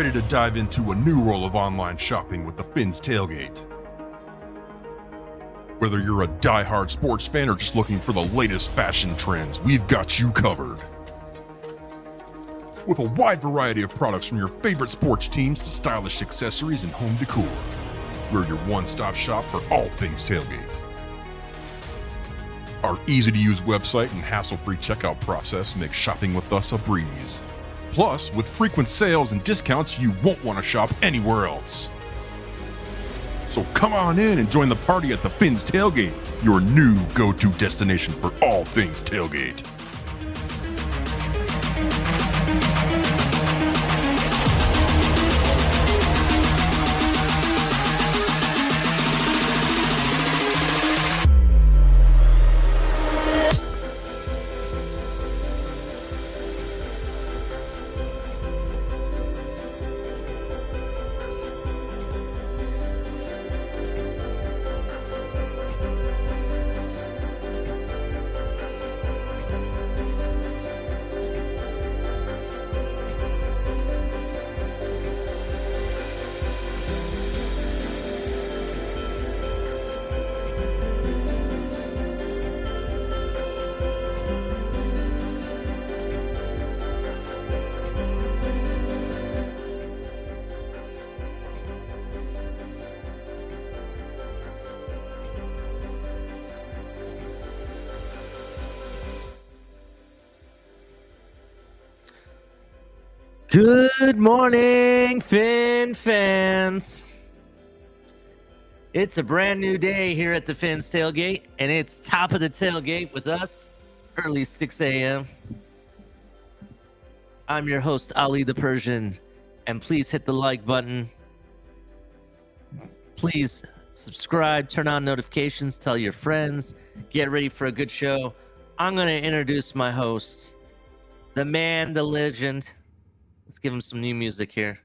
ready to dive into a new world of online shopping with the Fins Tailgate. Whether you're a die-hard sports fan or just looking for the latest fashion trends, we've got you covered. With a wide variety of products from your favorite sports teams to stylish accessories and home decor, we're your one-stop shop for all things tailgate. Our easy-to-use website and hassle-free checkout process make shopping with us a breeze. Plus, with frequent sales and discounts, you won't want to shop anywhere else. So come on in and join the party at the Fins Tailgate, your new go-to destination for all things tailgate. Good morning, Fin fans. It's a brand new day here at the Fins Tailgate, and it's top of the tailgate with us, early 6 a.m. I'm your host, Ali the Persian, and please hit the like button. Please subscribe, turn on notifications, tell your friends, get ready for a good show. I'm going to introduce my host, the man, the legend. Let's give him some new music here.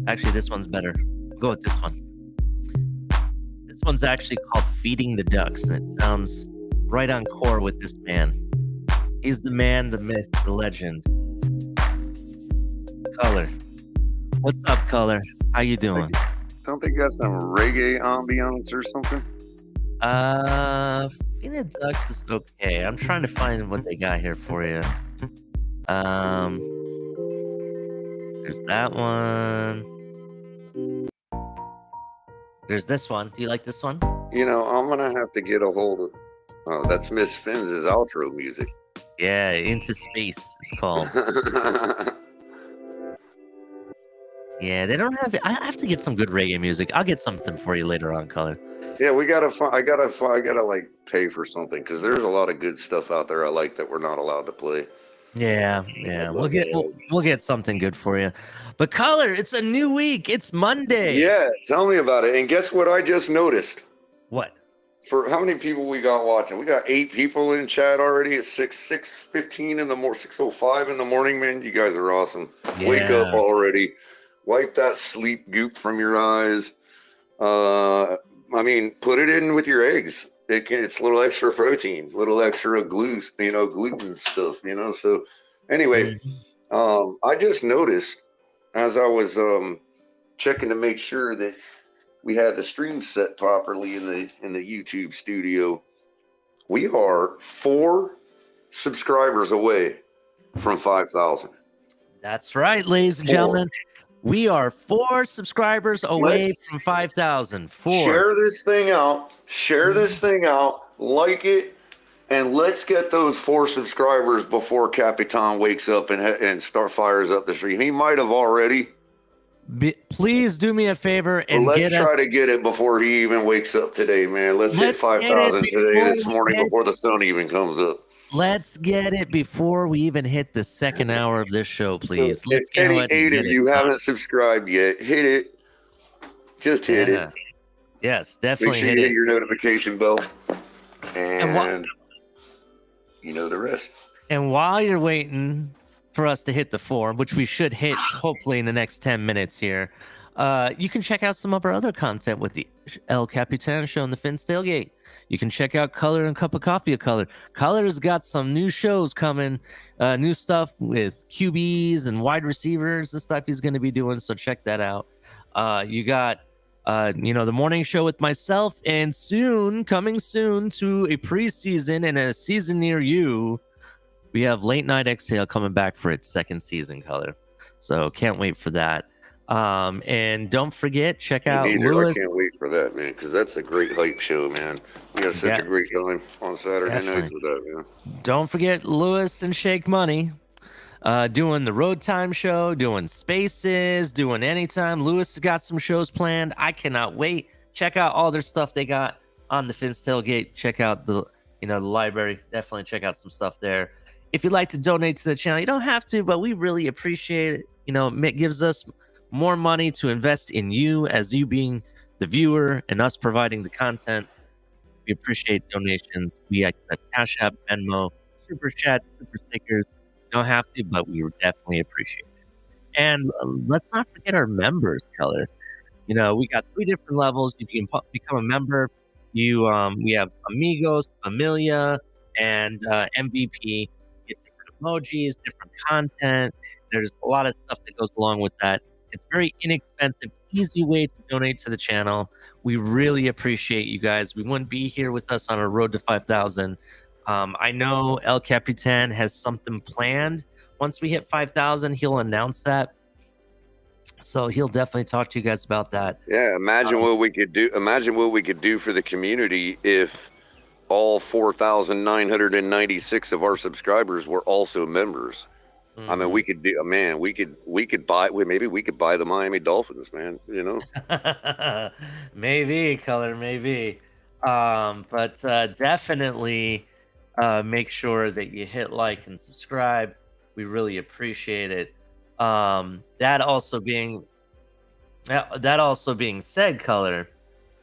Actually, this one's better. I'll go with this one. This one's actually called Feeding the Ducks, and it sounds right on core with this man. He's the man, the myth, the legend. Color. What's up, Color? How you doing? Don't they got some reggae ambiance or something? Feeding the Ducks is okay. I'm trying to find what they got here for you. There's that one. There's this one. Do you like this one? You know, I'm gonna have to get a hold of. Oh, that's Miss Finn's outro music. Yeah, Into Space. It's called. Yeah, they don't have. I have to get some good reggae music. I'll get something for you later on, Color. Yeah, we gotta. I gotta like pay for something because there's a lot of good stuff out there I like that we're not allowed to play. Yeah. We'll get something good for you. But Color, it's a new week. It's Monday. Yeah, tell me about it. And guess what I just noticed? What? For how many people we got watching? We got 8 people in chat already. It's 6:15 in the morning, 6:05 in the morning. Man, you guys are awesome. Yeah. Wake up already. Wipe that sleep goop from your eyes. I mean, put it in with your eggs. It's a little extra protein, a little extra gluten stuff, So anyway, I just noticed as I was checking to make sure that we had the stream set properly in the YouTube studio, we are 4 subscribers away from 5,000. That's right, ladies and gentlemen. We are 4 subscribers away from 5,000. 4. Share this thing out. Like it, and let's get those 4 subscribers before Capitan wakes up and fires up the stream. He might have already. Please do me a favor and let's try to get it before he even wakes up today, man. Let's hit 5,000 today, this morning, before the sun even comes up. Let's get it before we even hit the second hour of this show, please. So if any 8 of you haven't subscribed yet, hit it. Just hit it. Yes, definitely Make sure you hit your notification bell. And you know the rest. And while you're waiting for us to hit the 4, which we should hit hopefully in the next 10 minutes here, You can check out some of our other content with the El Capitan show and the Finn's Tailgate. You can check out Color and Cup of Coffee of Color. Color's got some new shows coming, new stuff with QBs and wide receivers, the stuff he's going to be doing. So check that out. You got, the morning show with myself, and coming soon to a preseason and a season near you, we have Late Night Exhale coming back for its second season, Color. So can't wait for that. And don't forget, check out Lewis. I can't wait for that, man, because that's a great hype show, man. We had such a great time on Saturday nights with that, man. Don't forget Lewis and Shake Money, doing the Road Time show, doing Spaces, doing Anytime. Lewis has got some shows planned. I cannot wait. Check out all their stuff they got on the Finn's Tailgate. Check out the library. Definitely check out some stuff there. If you'd like to donate to the channel, you don't have to, but we really appreciate it. It gives us more money to invest in you, as you being the viewer and us providing the content. We appreciate donations. We accept Cash App, Venmo, Super Chat, Super Stickers. You don't have to, but we definitely appreciate it. And let's not forget our members, Color. We got 3 different levels. You can become a member. We have Amigos, Familia, and MVP. Get different emojis, different content. There's a lot of stuff that goes along with that. It's very inexpensive, easy way to donate to the channel. We really appreciate you guys. We wouldn't be here with us on our road to 5,000. I know El Capitan has something planned. Once we hit 5,000, he'll announce that. So he'll definitely talk to you guys about that. Yeah, imagine what we could do. Imagine what we could do for the community if all 4,996 of our subscribers were also members. Mm-hmm. I mean, we could do, man. We could buy. Maybe we could buy the Miami Dolphins, man. Maybe, Color, maybe. But definitely make sure that you hit like and subscribe. We really appreciate it. That also being said, Color.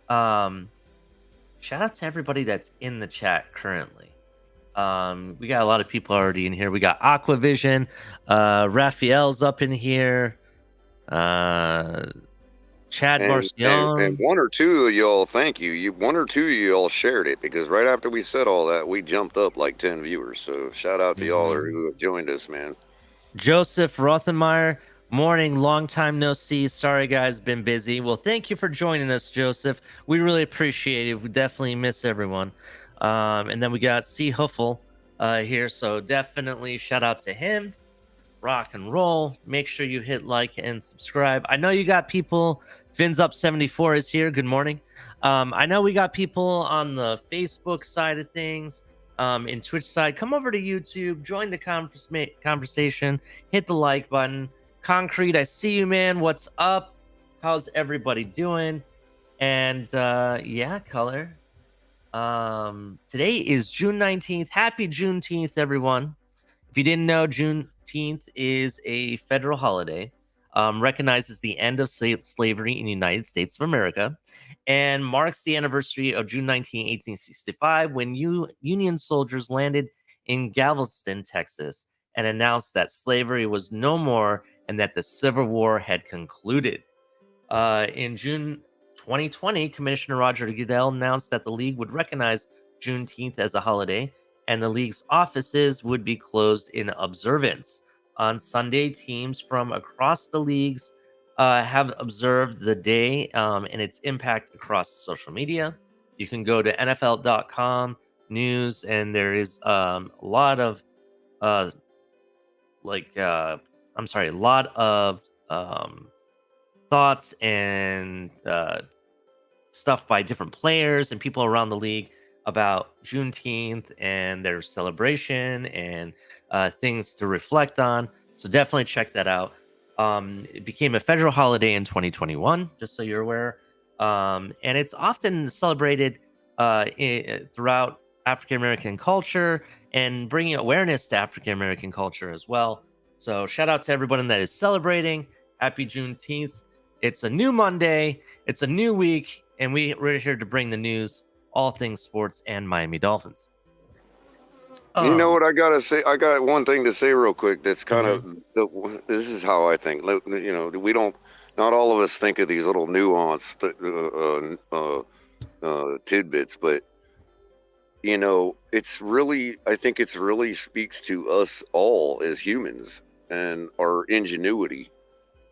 Shout out to everybody that's in the chat currently. We got a lot of people already in here. We got Aquavision, Raphael's up in here, Chad Marcion. And 1 or 2 of y'all, thank you. 1 or 2 of y'all shared it, because right after we said all that, we jumped up like 10 viewers. So shout out to y'all who have joined us, man. Joseph Rothenmeyer, morning, long time no see. Sorry, guys, been busy. Well, thank you for joining us, Joseph. We really appreciate it. We definitely miss everyone. And then we got C. Huffle here, so definitely shout out to him. Rock and roll. Make sure you hit like and subscribe. I know you got people. Fins Up 74 is here. Good morning. I know we got people on the Facebook side of things, in Twitch side. Come over to YouTube, join the conversation, hit the like button. Concrete, I see you, man. What's up? How's everybody doing? And yeah, Color. Today is June 19th. Happy Juneteenth, everyone. If you didn't know, Juneteenth is a federal holiday, recognizes the end of slavery in the United States of America, and marks the anniversary of June 19, 1865, when Union soldiers landed in Galveston, Texas, and announced that slavery was no more and that the Civil War had concluded. In June 2020, Commissioner Roger Goodell announced that the league would recognize Juneteenth as a holiday, and the league's offices would be closed in observance. On Sunday, teams from across the leagues have observed the day and its impact across social media. You can go to NFL.com news, and there is a lot of thoughts and stuff by different players and people around the league about Juneteenth and their celebration and things to reflect on. So definitely check that out. It became a federal holiday in 2021, just so you're aware. And it's often celebrated throughout African American culture and bringing awareness to African American culture as well. So shout out to everyone that is celebrating. Happy Juneteenth. It's a new Monday. It's a new week. And we're here to bring the news, all things sports and Miami Dolphins. You know what I gotta say? I got one thing to say real quick. That's kind Mhm. of this is how I think. You know, we don't. Not all of us think of these little nuanced tidbits, but you know, it's really. I think it's really speaks to us all as humans and our ingenuity.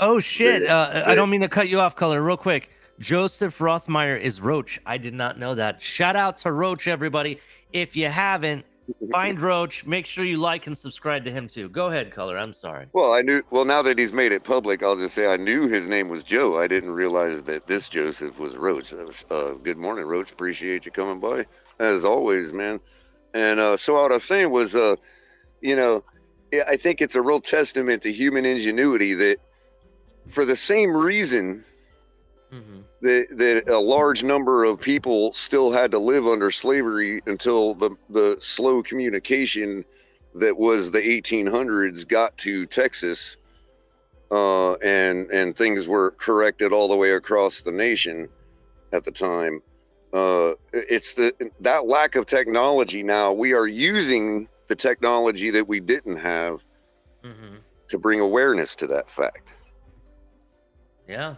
Oh shit! That, I that don't mean to cut you off, Color. Real quick, Joseph Rothmeyer is Roach. I did not know that. Shout out to Roach, everybody. If you haven't, find Roach. Make sure you like and subscribe to him too. Go ahead, Color. I'm sorry. Well, I knew. Well, now that he's made it public, I'll just say I knew his name was Joe. I didn't realize that this Joseph was Roach. That was, good morning, Roach. Appreciate you coming by, as always, man. And so what I was saying was, you know, yeah, I think it's a real testament to human ingenuity that, for the same reason Mm-hmm. that a large number of people still had to live under slavery until the slow communication that was the 1800s got to Texas, and things were corrected all the way across the nation at the time. It's that lack of technology. Now we are using the technology that we didn't have Mm-hmm. to bring awareness to that fact. Yeah.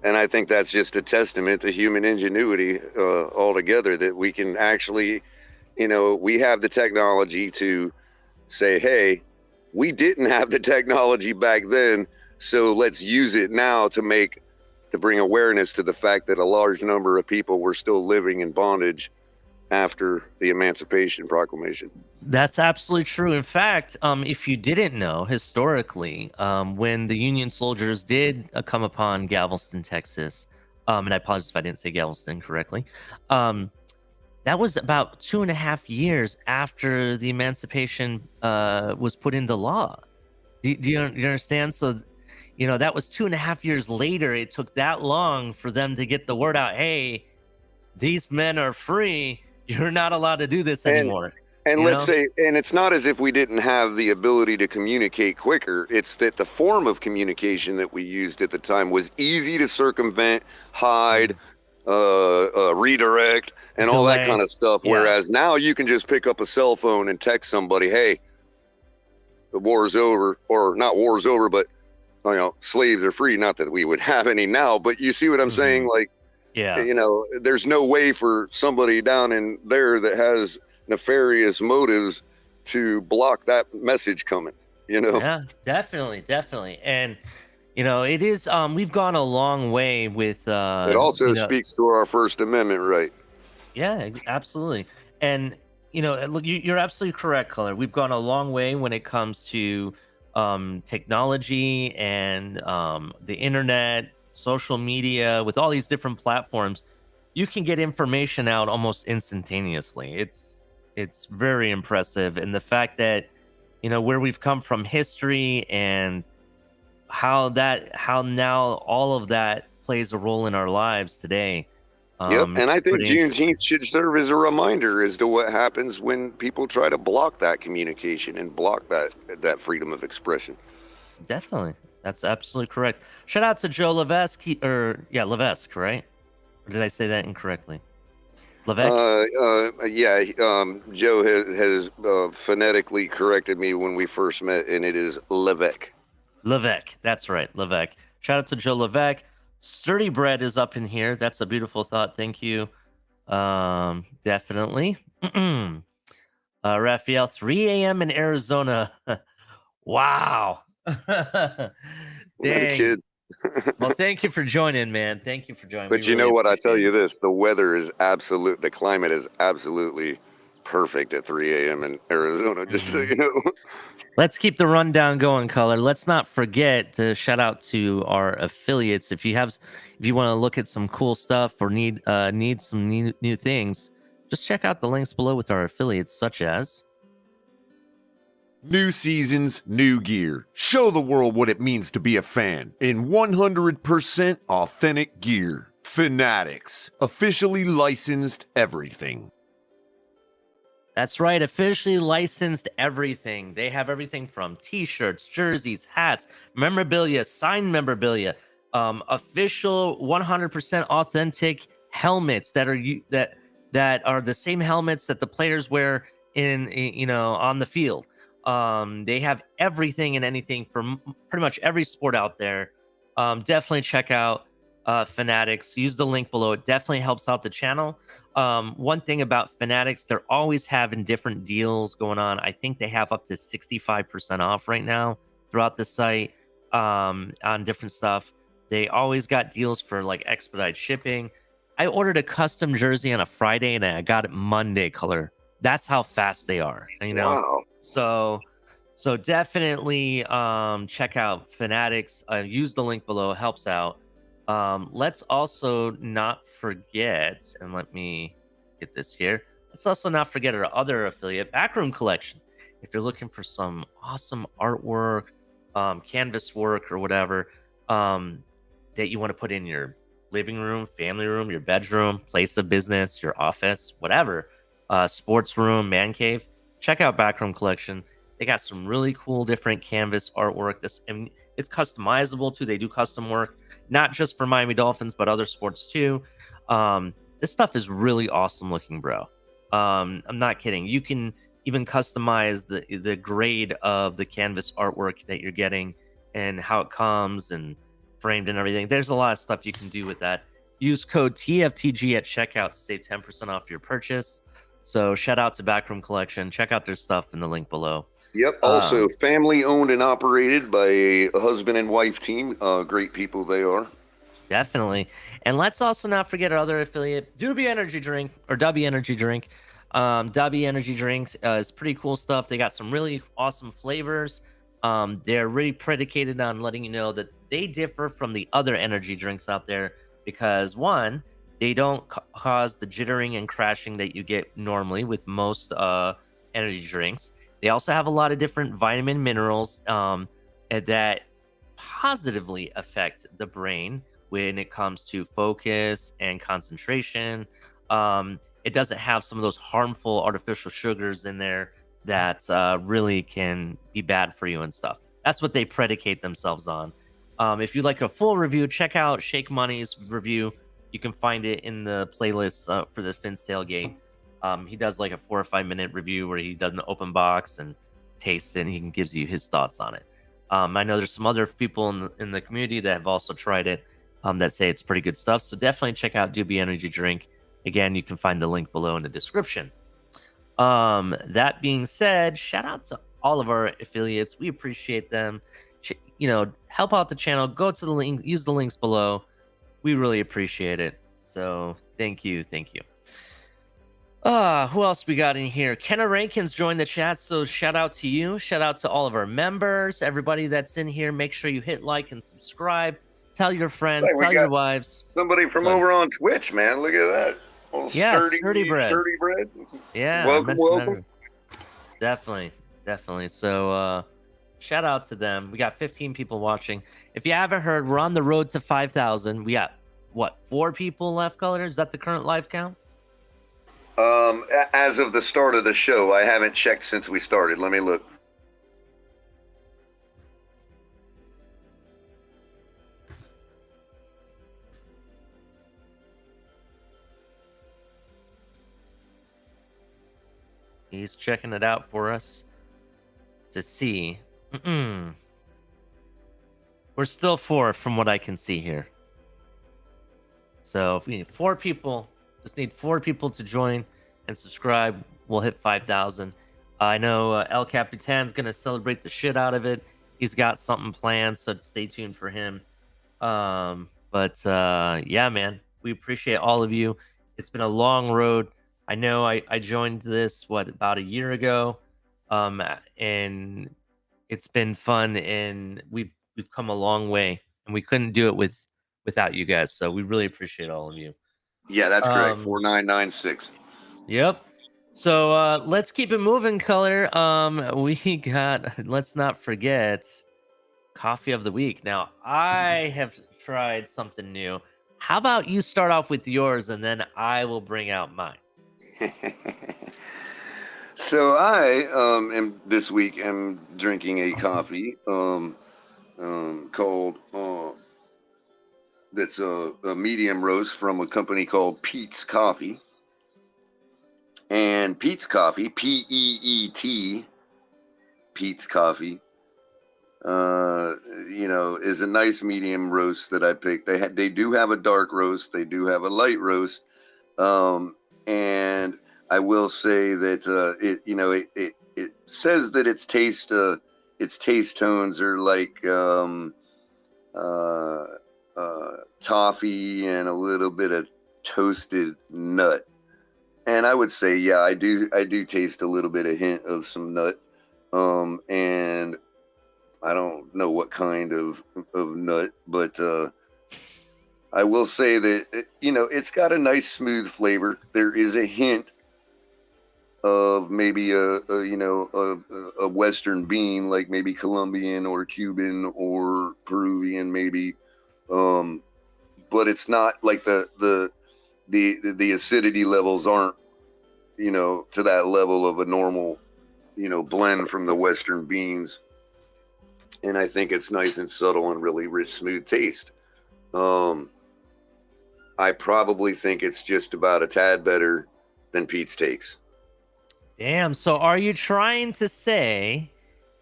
And I think that's just a testament to human ingenuity altogether, that we can actually, you know, we have the technology to say, hey, we didn't have the technology back then, so let's use it now to bring awareness to the fact that a large number of people were still living in bondage after the Emancipation Proclamation. That's absolutely true. In fact, if you didn't know, historically, when the Union soldiers did come upon Galveston, Texas, and I apologize if I didn't say Galveston correctly, that was about 2.5 years after the Emancipation was put into law. Do you understand? So, you know, that was 2.5 years later. It took that long for them to get the word out. Hey, these men are free. You're not allowed to do this And anymore. And You let's know? say, and it's not as if we didn't have the ability to communicate quicker. It's that the form of communication that we used at the time was easy to circumvent, hide, redirect, and all that kind Delay. of stuff. Yeah. Whereas now you can just pick up a cell phone and text somebody, hey, the war is over, or not war's over, but, you know, slaves are free. Not that we would have any now, but you see what I'm saying? Like, Yeah. you know, there's no way for somebody down in there that has nefarious motives to block that message coming, you know. Yeah, definitely. And you know, it is we've gone a long way with It also you know, speaks to our First Amendment right. yeah, absolutely. And you know, look, you're absolutely correct, Color. We've gone a long way when it comes to technology and the internet, social media, with all these different platforms. You can get information out almost instantaneously. It's very impressive. And the fact that, you know, where we've come from, history, and how now all of that plays a role in our lives today. Yep, and It's I think pretty interesting. Juneteenth should serve as a reminder as to what happens when people try to block that communication and block that freedom of expression. Definitely. That's absolutely correct. Shout out to Joe Levesque, Levesque, right? Or did I say that incorrectly? Levesque? Yeah, Joe has phonetically corrected me when we first met, and it is Levesque. Levesque. That's right. Levesque. Shout out to Joe Levesque. Sturdy Bread is up in here. That's a beautiful thought. Thank you. Definitely. Raphael, 3 a.m. in Arizona. Wow. Not a Dang. kid. Well, thank you for joining, man. Thank you for joining. But We you really know what? I tell appreciate you it. this: the weather is absolute. The climate is absolutely perfect at 3 a.m. in Arizona. Just so Mhm. you know. Let's keep the rundown going, Color. Let's not forget to shout out to our affiliates. If you want to look at some cool stuff or need some new things, just check out the links below with our affiliates, such as New seasons, new gear. Show the world what it means to be a fan in 100% authentic gear. Fanatics, officially licensed everything. That's right, officially licensed everything. They have everything from t-shirts, jerseys, hats, memorabilia, signed memorabilia, official 100% authentic helmets that are that are the same helmets that the players wear on the field. They have everything and anything for pretty much every sport out there. Definitely check out Fanatics. Use the link below. It definitely helps out the channel. One thing about Fanatics, they're always having different deals going on. I think they have up to 65% off right now throughout the site on different stuff. They always got deals for like expedite shipping. I ordered a custom jersey on a Friday and I got it Monday color. That's how fast they are, Wow. So definitely check out Fanatics. Use the link below. It helps out. Let's also not forget, and let me get this here. Let's also not forget our other affiliate, Backroom Collection. If you're looking for some awesome artwork, canvas work, or whatever that you want to put in your living room, family room, your bedroom, place of business, your office, whatever, sports room, man cave, check out Backroom Collection. They got some really cool different canvas artwork. And it's customizable too. They do custom work, not just for Miami Dolphins, but other sports too. This stuff is really awesome looking, bro. I'm not kidding. You can even customize the grade of the canvas artwork that you're getting and how it comes and framed and everything. There's a lot of stuff you can do with that. Use code TFTG at checkout to save 10% off your purchase. So shout out to Backroom Collection. Check out their stuff in the link below. Yep. Also, family owned and operated by a husband and wife team. Great people they are. Definitely. And let's also not forget our other affiliate, W Energy Drink. W Energy Drink is pretty cool stuff. They got some really awesome flavors. They're really predicated on letting you know that they differ from the other energy drinks out there because, one, they don't cause the jittering and crashing that you get normally with most energy drinks. They also have a lot of different vitamin minerals that positively affect the brain when it comes to focus and concentration. It doesn't have some of those harmful artificial sugars in there that really can be bad for you and stuff. That's what they predicate themselves on. If you'd like a full review, check out Shake Money's review. You can find it in the playlist for the Finn's Tailgate. He does like a 4 or 5 minute review where he does an open box and tastes it and he gives you his thoughts on it. I know there's some other people in the community that have also tried it that say it's pretty good stuff. So definitely check out Doobie Energy Drink. Again, you can find the link below in the description. That being said, shout out to all of our affiliates. We appreciate them. Help out the channel. Go to the link. Use the links below. We really appreciate it. So thank you. Who else we got in here? Kenna Rankins joined the chat, so shout out to you. Shout out to all of our members, everybody that's in here. Make sure you hit like and subscribe. Tell your friends, Hey, tell your wives. Somebody from over on Twitch, man. Look at that. Sturdy bread. Yeah. Welcome. Definitely. So shout out to them. We got 15 people watching. If you haven't heard, we're on the road to 5,000. We got, 4 people left, Color? Is that the current live count? As of the start of the show, I haven't checked since we started. Let me look. He's checking it out for us to see. We're still 4 from what I can see here. So if we need 4 people, just need 4 people to join and subscribe. We'll hit 5,000. I know El Capitan's going to celebrate the shit out of it. He's got something planned, so stay tuned for him. Yeah, man, we appreciate all of you. It's been a long road. I know I joined this, about a year ago, and it's been fun, and we've come a long way, and we couldn't do it without you guys, so we really appreciate all of you. Yeah, that's correct. 4996. Yep. So let's keep it moving, Color. We got, let's not forget, coffee of the week. Now, I have tried something new. How about you start off with yours, and then I will bring out mine. So I am this week am drinking a coffee called that's a medium roast from a company called Pete's Coffee. And Peet's Coffee, Peet, Peet's Coffee, is a nice medium roast that I picked. They do have a dark roast, they do have a light roast, and I will say that it says that its taste tones are like toffee and a little bit of toasted nut. And I would say, yeah, I do taste a little bit of hint of some nut. And I don't know what kind of nut, but I will say that it's got a nice smooth flavor. There is a hint of maybe a Western bean, like maybe Colombian or Cuban or Peruvian, maybe. But it's not like the acidity levels aren't to that level of a normal blend from the Western beans. And I think it's nice and subtle and really rich, smooth taste. I probably think it's just about a tad better than Peet's Takes. Damn. So are you trying to say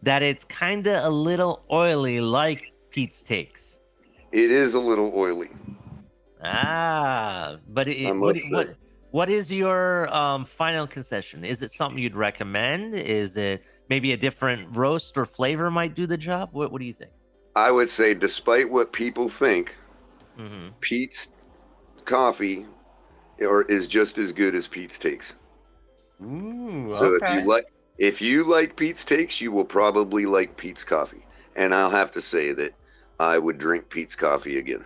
that it's kind of a little oily like Pete's Takes? It is a little oily. But what is your final concession? Is it something you'd recommend? Is it maybe a different roast or flavor might do the job? What do you think? I would say, despite what people think, Peet's Coffee is just as good as Peet's Takes. Ooh, so okay. if you like Peet's Takes, you will probably like Peet's Coffee. And I'll have to say that I would drink Peet's Coffee again.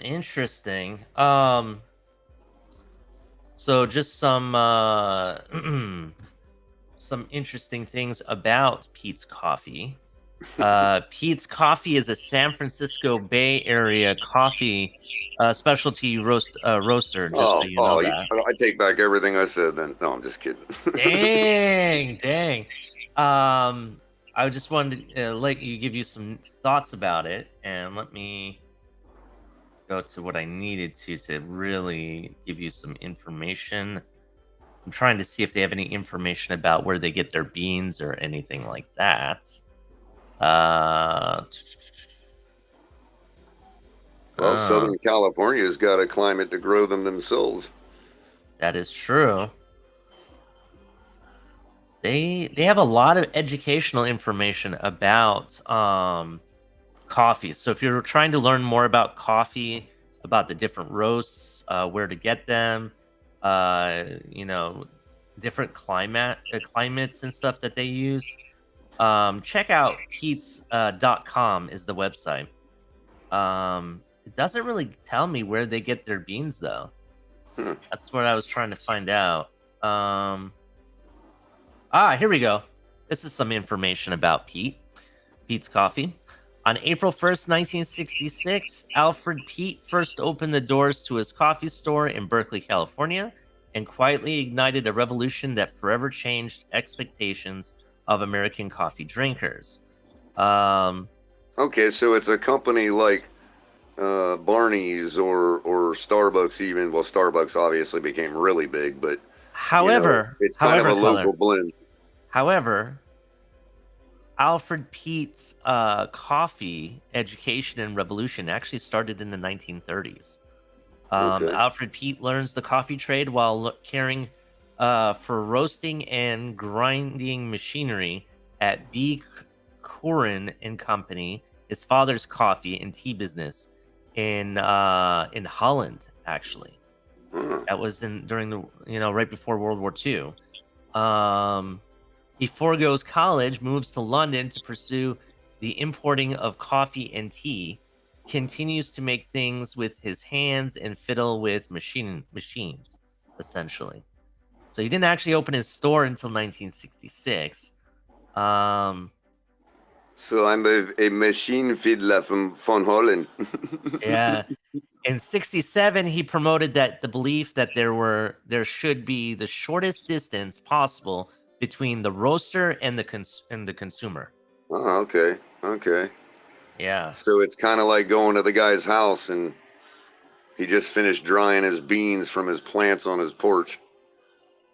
Interesting. So just some some interesting things about Peet's Coffee. Peet's Coffee is a San Francisco Bay Area coffee specialty roaster. Just so you know that. I take back everything I said. Then no, I'm just kidding. Dang. I just wanted to let you give you some thoughts about it, and let me go to what I needed to really give you some information. I'm trying to see if they have any information about where they get their beans or anything like that. Southern California's got a climate to grow them themselves. That is true. They have a lot of educational information about coffee. So if you're trying to learn more about coffee, about the different roasts, where to get them, different climates and stuff that they use, check out Peets.com is the website. It doesn't really tell me where they get their beans though. That's what I was trying to find out. Here we go. This is some information about Peet's Coffee. On April 1st, 1966, Alfred Peet first opened the doors to his coffee store in Berkeley, California, and quietly ignited a revolution that forever changed expectations of American coffee drinkers. Okay, so it's a company like Barney's or Starbucks even. Well, Starbucks obviously became really big, but it's kind of a local blend. However, Alfred Peet's coffee education and revolution actually started in the 1930s. Alfred Peet learns the coffee trade while caring for roasting and grinding machinery at B. Curran and Company, his father's coffee and tea business in Holland, actually. That was during the right before World War II. He forgoes college, moves to London to pursue the importing of coffee and tea, continues to make things with his hands and fiddle with machines, essentially. So he didn't actually open his store until 1966. So I'm a machine fiddler from Holland. Yeah. In 67, he promoted the belief that there should be the shortest distance possible between the roaster and the consumer. Oh, okay. Yeah. So it's kind of like going to the guy's house and He just finished drying his beans from his plants on his porch.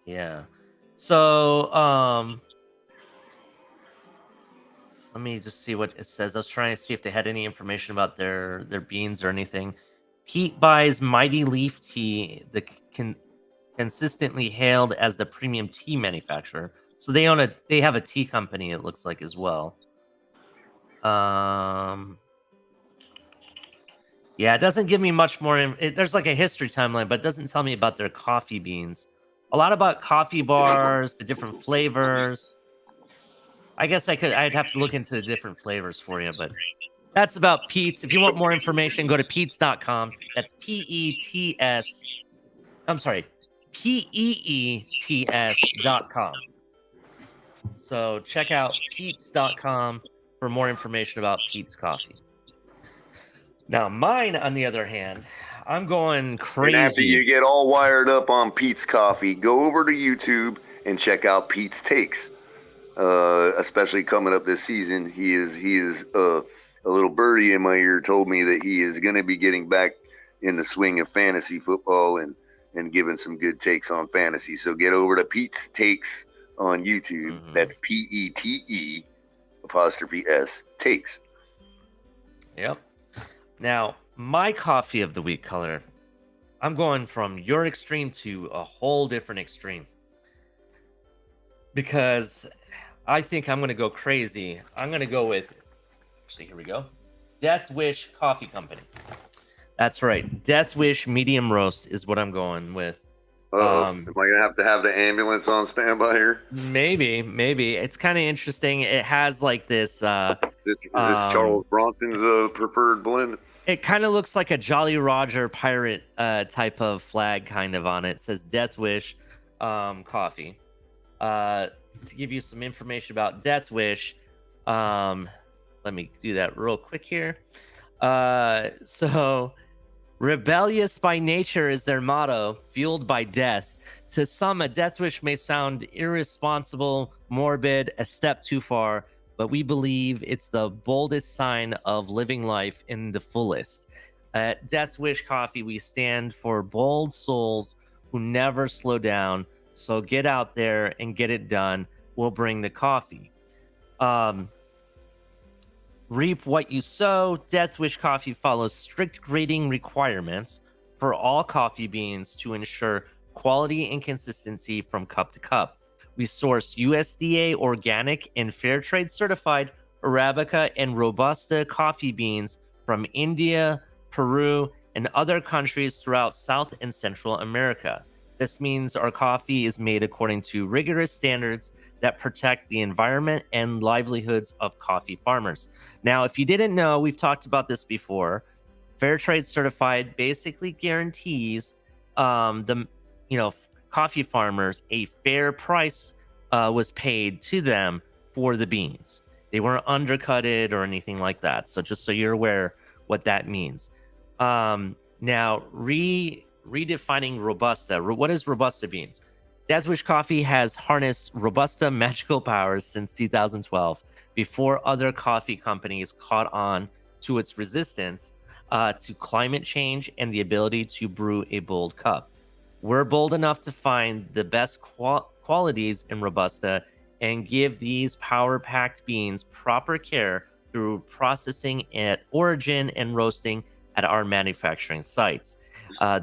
Yeah. So, let me just see what it says. I was trying to see if they had any information about their beans or anything. Pete buys Mighty Leaf Tea, consistently hailed as the premium tea manufacturer. So they have a tea company, it looks like, as well. Yeah, it doesn't give me much more. There's like a history timeline, but it doesn't tell me about their coffee beans. A lot about coffee bars, the different flavors. I guess I'd have to look into the different flavors for you, but that's about Pete's. If you want more information, go to peets.com. That's P-E-T-S. I'm sorry, Peets.com. So check out Peets.com for more information about Pete's Coffee. Now, mine, on the other hand, I'm going crazy. And after you get all wired up on Pete's Coffee, go over to YouTube and check out Pete's Takes. Especially coming up this season, he is a little birdie in my ear told me that he is going to be getting back in the swing of fantasy football and giving some good takes on fantasy. So get over to Pete's Takes on YouTube. Mm-hmm. That's PETE''S Takes. Yep. Now, my coffee of the week color, I'm going from your extreme to a whole different extreme. Because I think I'm going to go crazy. I'm going to go with, actually, here we go. Death Wish Coffee Company. That's right. Death Wish Medium Roast is what I'm going with. Am I going to have the ambulance on standby here? Maybe. It's kind of interesting. It has like this... is this Charles Bronson's preferred blend? It kind of looks like a Jolly Roger pirate type of flag kind of on it. It says Death Wish Coffee. To give you some information about Death Wish, let me do that real quick here. So, rebellious by nature is their motto, fueled by death. To some, a death wish may sound irresponsible, morbid, a step too far, but we believe it's the boldest sign of living life in the fullest. At Death Wish Coffee, we stand for bold souls who never slow down. So get out there and get it done. We'll bring the coffee. Reap what you sow. Death Wish Coffee follows strict grading requirements for all coffee beans to ensure quality and consistency from cup to cup. We source USDA organic and fair trade certified Arabica and Robusta coffee beans from India, Peru, and other countries throughout South and Central America. This means our coffee is made according to rigorous standards that protect the environment and livelihoods of coffee farmers. Now, if you didn't know, we've talked about this before. Fair trade certified basically guarantees coffee farmers a fair price was paid to them for the beans. They weren't undercutted or anything like that. So just so you're aware what that means. Now, redefining Robusta. What is Robusta beans? Death Wish Coffee has harnessed Robusta magical powers since 2012, before other coffee companies caught on to its resistance to climate change and the ability to brew a bold cup. We're bold enough to find the best qualities in Robusta and give these power-packed beans proper care through processing at origin and roasting at our manufacturing sites.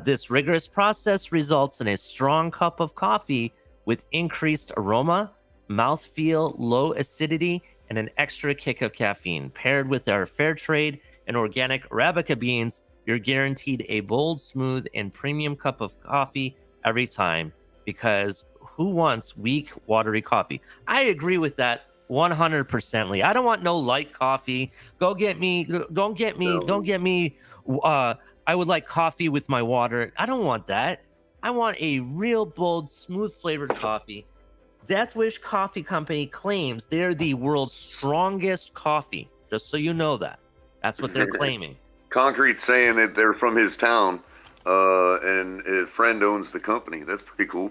This rigorous process results in a strong cup of coffee with increased aroma, mouthfeel, low acidity, and an extra kick of caffeine. Paired with our fair trade and organic Arabica beans, you're guaranteed a bold, smooth, and premium cup of coffee every time, because who wants weak, watery coffee? I agree with that 100%. Lee. I don't want no light coffee. Don't get me. I would like coffee with my water. I don't want that. I want a real bold, smooth flavored coffee. Death Wish Coffee Company claims they're the world's strongest coffee. Just so you know that. That's what they're claiming. Concrete's saying that they're from his town, and his friend owns the company. That's pretty cool.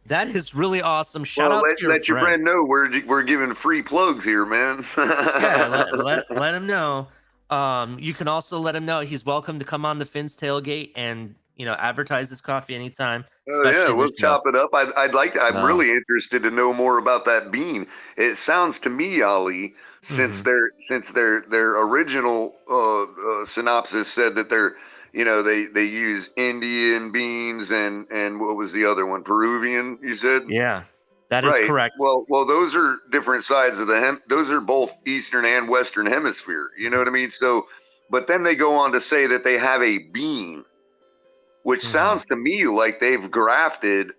That is really awesome. Shout out to your friend know we're giving free plugs here, man. Yeah, let him know. You can also let him know he's welcome to come on the Finn's Tailgate and advertise his coffee anytime. Oh yeah, Especially we'll this show. chop it up. I'd like to. I'm No. really interested to know more about that bean. It sounds to me, Ali, since their original synopsis said that they use Indian beans and what was the other one? Peruvian, you said? Yeah, that is Right. correct. Well, those are different sides of those are both Eastern and Western Hemisphere. You know what I mean? So, but then they go on to say that they have a bean, which sounds to me like they've grafted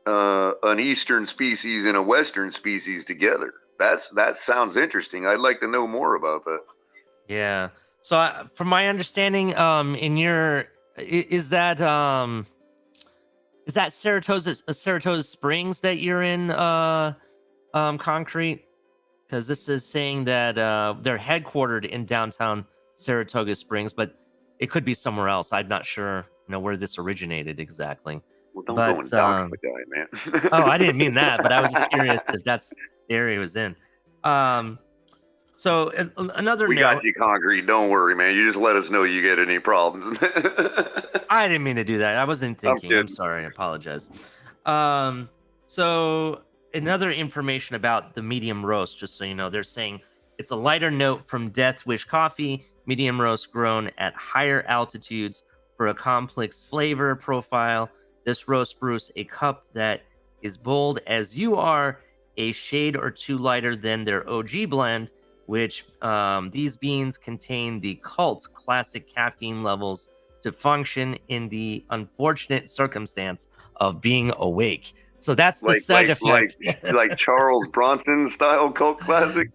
an Eastern species and a Western species together. That sounds interesting. I'd like to know more about that. Yeah. So from my understanding, is that Saratoga Springs that you're in, Concrete? Because this is saying that they're headquartered in downtown Saratoga Springs, but it could be somewhere else. I'm not sure, where this originated exactly. Well, don't go and dox the guy, man. Oh, I didn't mean that, but I was just curious if that's the area it was in. So another we note. got you, Concrete. Don't worry, man. You just let us know you get any problems. I didn't mean to do that. I wasn't thinking. I'm sorry. I apologize. So another information about the medium roast, just so you know, they're saying it's a lighter note from Death Wish Coffee, medium roast grown at higher altitudes for a complex flavor profile. This roast brews a cup that is bold as you are, a shade or two lighter than their OG blend, which these beans contain the cult classic caffeine levels to function in the unfortunate circumstance of being awake. So that's the side effect. Like Charles Bronson style cult classic.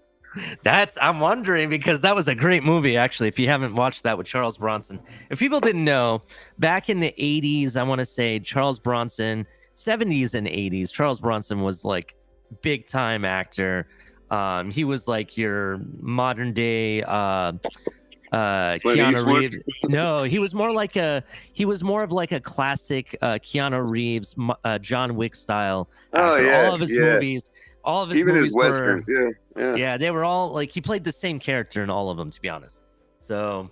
I'm wondering, because that was a great movie, actually, if you haven't watched that with Charles Bronson. If people didn't know, back in the 80s, I want to say Charles Bronson, 70s and 80s, Charles Bronson was like big time actor. He was like your modern day Keanu Reeves. No, he was more of like a classic Keanu Reeves, John Wick style actor. Oh yeah, all of his movies even his westerns, yeah, they were all like, he played the same character in all of them, to be honest. So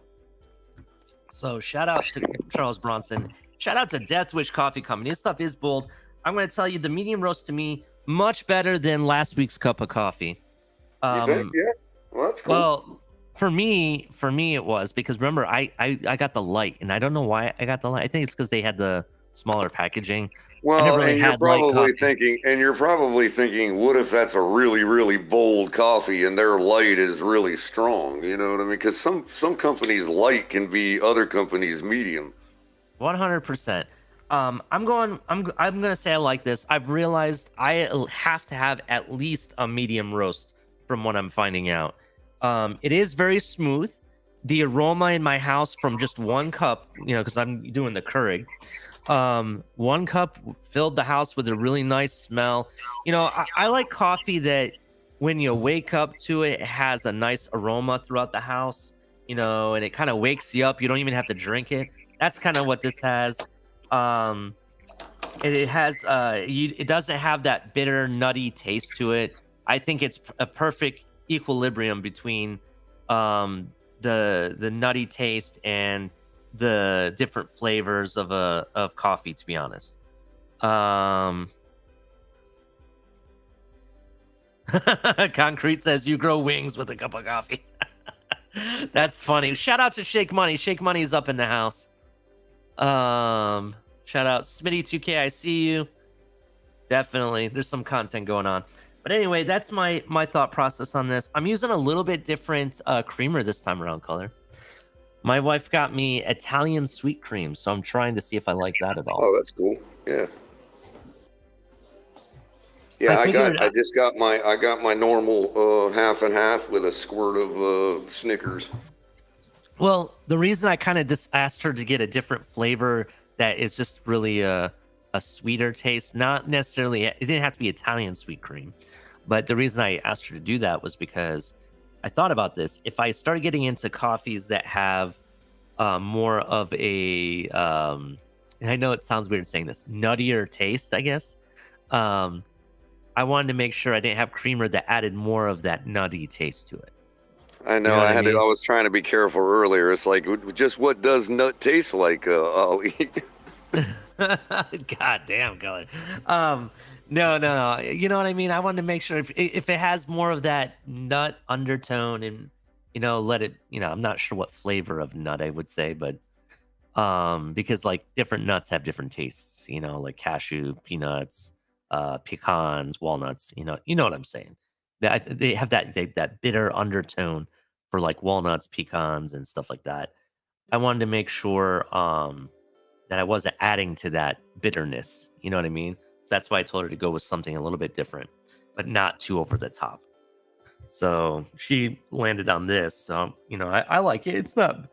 shout out to Charles Bronson. Shout out to Death Wish Coffee Company. This stuff is bold. I'm going to tell you, the medium roast to me much better than last week's cup of coffee. You think? Yeah. Well, that's cool. Well, for me it was because, remember, I got the light, and I don't know why I got the light. I think it's because they had the smaller packaging. Well, and you're probably thinking, what if that's a really, really bold coffee and their light is really strong? You know what I mean? Because some companies' light can be other companies' medium. 100%. I'm gonna say I like this. I've realized I have to have at least a medium roast from what I'm finding out. It is very smooth. The aroma in my house from just one cup, because I'm doing the Keurig. One cup filled the house with a really nice smell. I like coffee that when you wake up to it, it has a nice aroma throughout the house, and it kind of wakes you up. You don't even have to drink it. That's kind of what this has. It has it doesn't have that bitter, nutty taste to it. I think it's a perfect equilibrium between the nutty taste and the different flavors of coffee, to be honest. Concrete says you grow wings with a cup of coffee. That's funny. Shout out to Shake Money. Shake Money's up in the house. Shout out Smitty2K. I see you. Definitely. There's some content going on. But anyway, that's my thought process on this. I'm using a little bit different creamer this time around, Color. My wife got me Italian sweet cream, so I'm trying to see if I like that at all. Oh, that's cool. Yeah. Yeah, I just got my normal half and half with a squirt of Snickers. Well, the reason I kind of just asked her to get a different flavor that is just really a sweeter taste, not necessarily, it didn't have to be Italian sweet cream, but the reason I asked her to do that was because I thought about this. If I start getting into coffees that have more of a, and I know it sounds weird saying this, nuttier taste, I guess. I wanted to make sure I didn't have creamer that added more of that nutty taste to it. I know. You know what I I mean? was trying to be careful earlier. It's like, just what does nut taste like, Ollie? God damn, color. No. You know what I mean? I wanted to make sure if it has more of that nut undertone and let it. I'm not sure what flavor of nut I would say, but because like different nuts have different tastes. Like cashew, peanuts, pecans, walnuts. You know what I'm saying? They have that bitter undertone for like walnuts, pecans, and stuff like that. I wanted to make sure that I wasn't adding to that bitterness. You know what I mean? So that's why I told her to go with something a little bit different, but not too over the top. So she landed on this. So I like it. It's not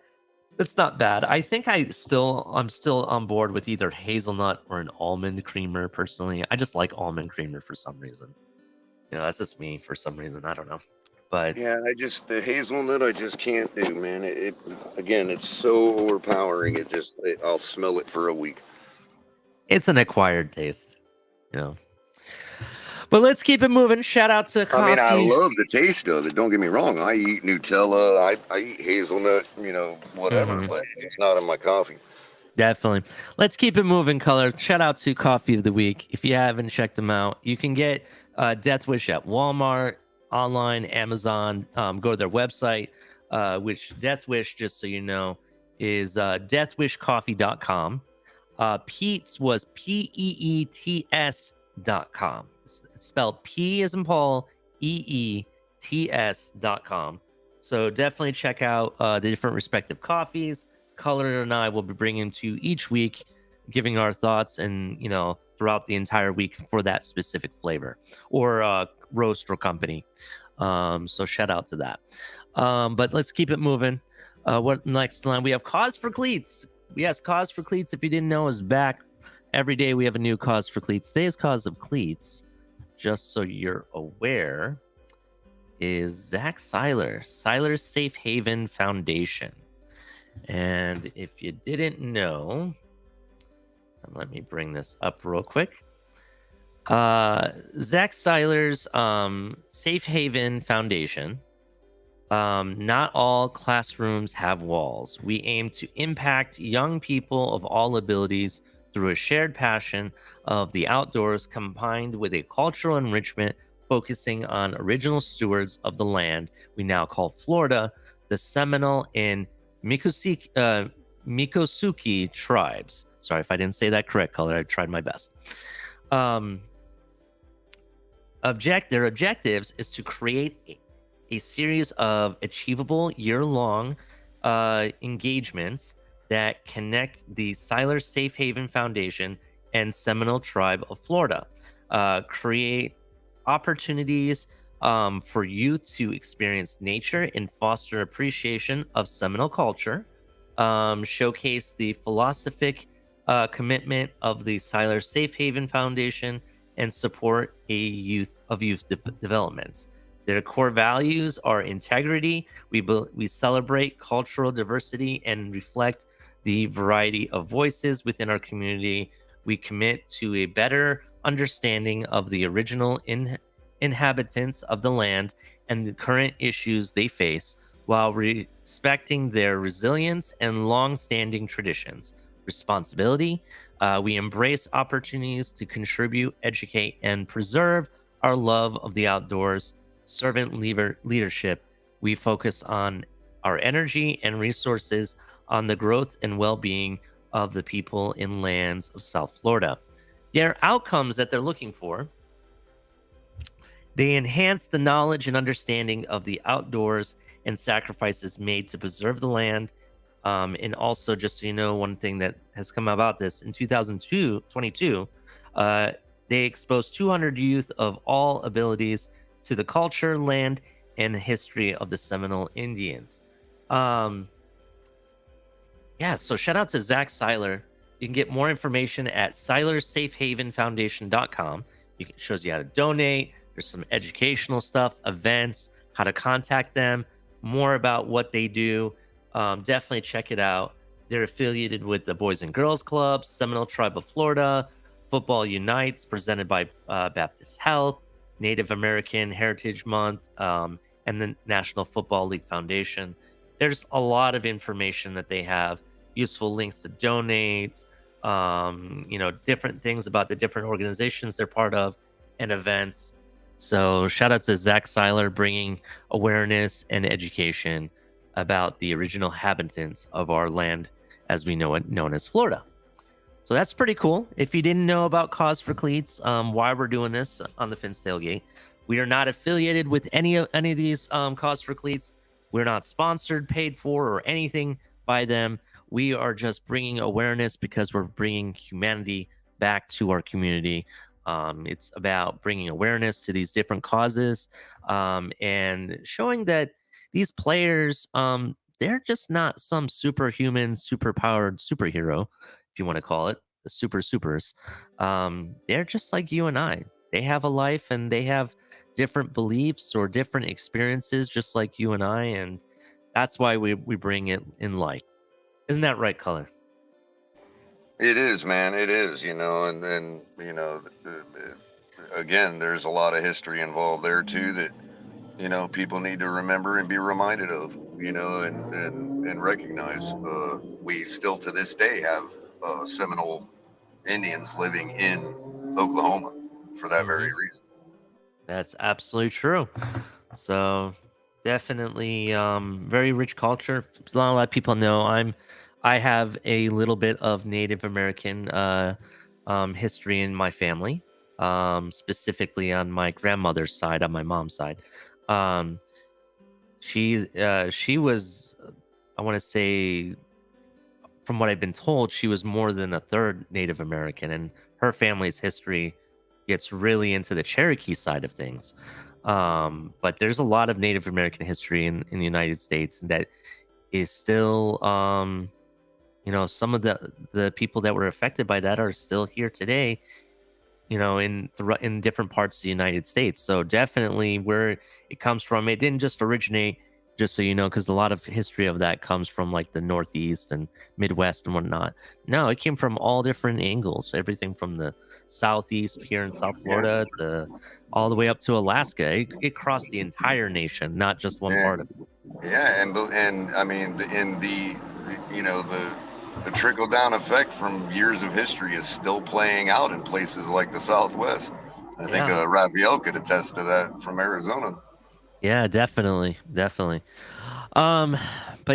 bad. I think I'm still on board with either hazelnut or an almond creamer. Personally, I just like almond creamer for some reason. That's just me for some reason. I don't know, but Yeah, the hazelnut I just can't do, man. Again, it's so overpowering. I'll smell it for a week. it's an acquired taste. You know. But let's keep it moving. Shout out to I mean, I coffee. love the taste of it. Don't get me wrong. I eat Nutella. I eat hazelnut. Whatever. Mhm. But it's not in my coffee. Definitely. Let's keep it moving, color. Shout out to Coffee of the Week. If you haven't checked them out, you can get Death Wish at Walmart, online, Amazon. Go to their website, which Death Wish, just so you know, is deathwishcoffee.com. Pete's was PEETS.com. It's spelled P as in Paul, EETS.com. So definitely check out the different respective coffees. Color and I will be bringing to you each week, giving our thoughts and throughout the entire week for that specific flavor or roast or company. So shout out to that. But let's keep it moving. What next line? We have Cause for Cleats. Yes, Cause for Cleats, if you didn't know, is back. Every day we have a new Cause for Cleats. Today's Cause of Cleats, just so you're aware, is Zach Seiler's Safe Haven Foundation. And if you didn't know, let me bring this up real quick. Zach Seiler's Safe Haven Foundation. Not all classrooms have walls. We aim to impact young people of all abilities through a shared passion of the outdoors combined with a cultural enrichment focusing on original stewards of the land we now call Florida, the Seminole and Mikosuki tribes. Sorry if I didn't say that correct, color. I tried my best. Their objectives is to create a series of achievable year-long engagements that connect the Seiler Safe Haven Foundation and Seminole Tribe of Florida. Create opportunities for youth to experience nature and foster appreciation of Seminole culture. Showcase the philosophic commitment of the Seiler Safe Haven Foundation and support youth development. Their core values are integrity. We celebrate cultural diversity and reflect the variety of voices within our community. We commit to a better understanding of the original inhabitants of the land and the current issues they face, while respecting their resilience and long-standing traditions. Responsibility. We embrace opportunities to contribute, educate, and preserve our love of the outdoors. Servant leadership. We focus on our energy and resources on the growth and well-being of the people in lands of South Florida. Their outcomes that they're looking for: they enhance the knowledge and understanding of the outdoors and sacrifices made to preserve the land. And also, just so you know, one thing that has come about this in 2022, they exposed 200 youth of all abilities to the culture, land, and history of the Seminole Indians. So shout out to Zach Seiler. You can get more information at SeilersSafeHavenFoundation.com. It shows you how to donate. There's some educational stuff, events, how to contact them, more about what they do. Definitely check it out. They're affiliated with the Boys and Girls Club, Seminole Tribe of Florida, Football Unites, presented by Baptist Health, Native American Heritage Month, and the National Football League Foundation. There's a lot of information that they have, useful links to donate, different things about the different organizations they're part of and events. So shout out to Zach Seiler bringing awareness and education about the original inhabitants of our land as we know it, known as Florida. So that's pretty cool. If you didn't know about Cause for Cleats, why we're doing this on the Fins Tailgate, we are not affiliated with any of these Cause for Cleats. We're not sponsored, paid for, or anything by them. We are just bringing awareness because we're bringing humanity back to our community. It's about bringing awareness to these different causes and showing that these players, they're just not some superhuman, superpowered superhero, if you want to call it, the supers. They're just like you and I. They have a life and they have different beliefs or different experiences, just like you and I. And that's why we bring it in light. Isn't that right, Color? It is, man. It is, and again, there's a lot of history involved there too that, people need to remember and be reminded of, and recognize. We still to this day have Seminole Indians living in Oklahoma for that very reason. That's absolutely true. So definitely very rich culture. Not a lot of people know I have a little bit of Native American history in my family, specifically on my grandmother's side, on my mom's side. She was, I want to say, from what I've been told, she was more than a third Native American, and her family's history gets really into the Cherokee side of things. But there's a lot of Native American history in the United States that is still, some of the people that were affected by that are still here today, in different parts of the United States. So definitely where it comes from, it didn't just originate, just so you know, because a lot of history of that comes from like the Northeast and Midwest and whatnot. No, it came from all different angles, everything from the Southeast here in South Florida to all the way up to Alaska. It crossed the entire nation, not just one part of it. Yeah, and I mean, the trickle down effect from years of history is still playing out in places like the Southwest. I think Raphael could attest to that from Arizona. Yeah, definitely. But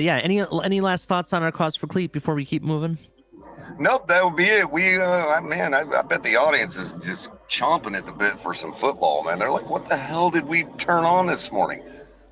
yeah, any last thoughts on our Cause for Cleat before we keep moving? Nope, that would be it. We, I bet the audience is just chomping at the bit for some football, man. They're like, "What the hell did we turn on this morning?"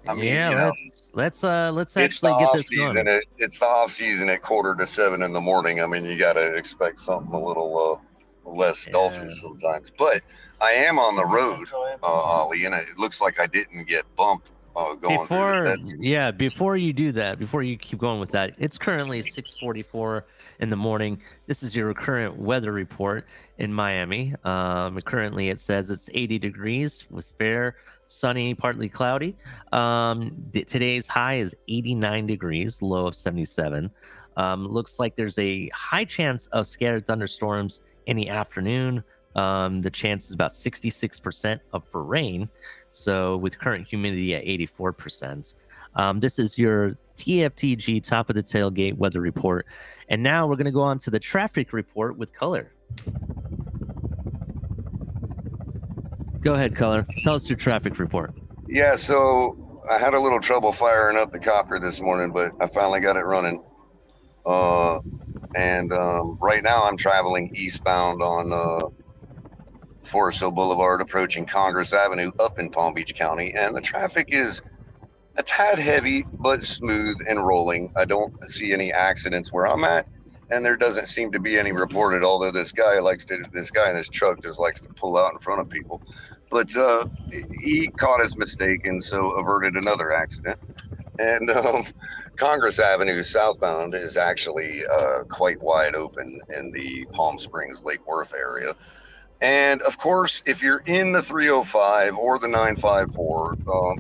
I mean, let's actually get this going. It's the off season at 6:45 in the morning. I mean, you got to expect something a little less Dolphins sometimes. But I am on the road, Ollie, and it looks like I didn't get bumped going through the before you do that, before you keep going with that, it's currently 6:44 in the morning. This is your current weather report in Miami. Currently it says it's 80 degrees with fair, sunny, partly cloudy. Today's high is 89 degrees, low of 77. Looks like there's a high chance of scattered thunderstorms in the afternoon. The chance is about 66% for rain. So with current humidity at 84%. This is your TFTG top of the tailgate weather report. And now we're going to go on to the traffic report with Color. Go ahead, Color. Tell us your traffic report. Yeah, so I had a little trouble firing up the copter this morning, but I finally got it running. And right now I'm traveling eastbound on Forest Hill Boulevard, approaching Congress Avenue up in Palm Beach County, and the traffic is a tad heavy but smooth and rolling. I don't see any accidents where I'm at, and there doesn't seem to be any reported, although this guy in this truck just likes to pull out in front of people. But he caught his mistake and so averted another accident. And Congress Avenue southbound is actually quite wide open in the Palm Springs Lake Worth area. And of course, if you're in the 305 or the 954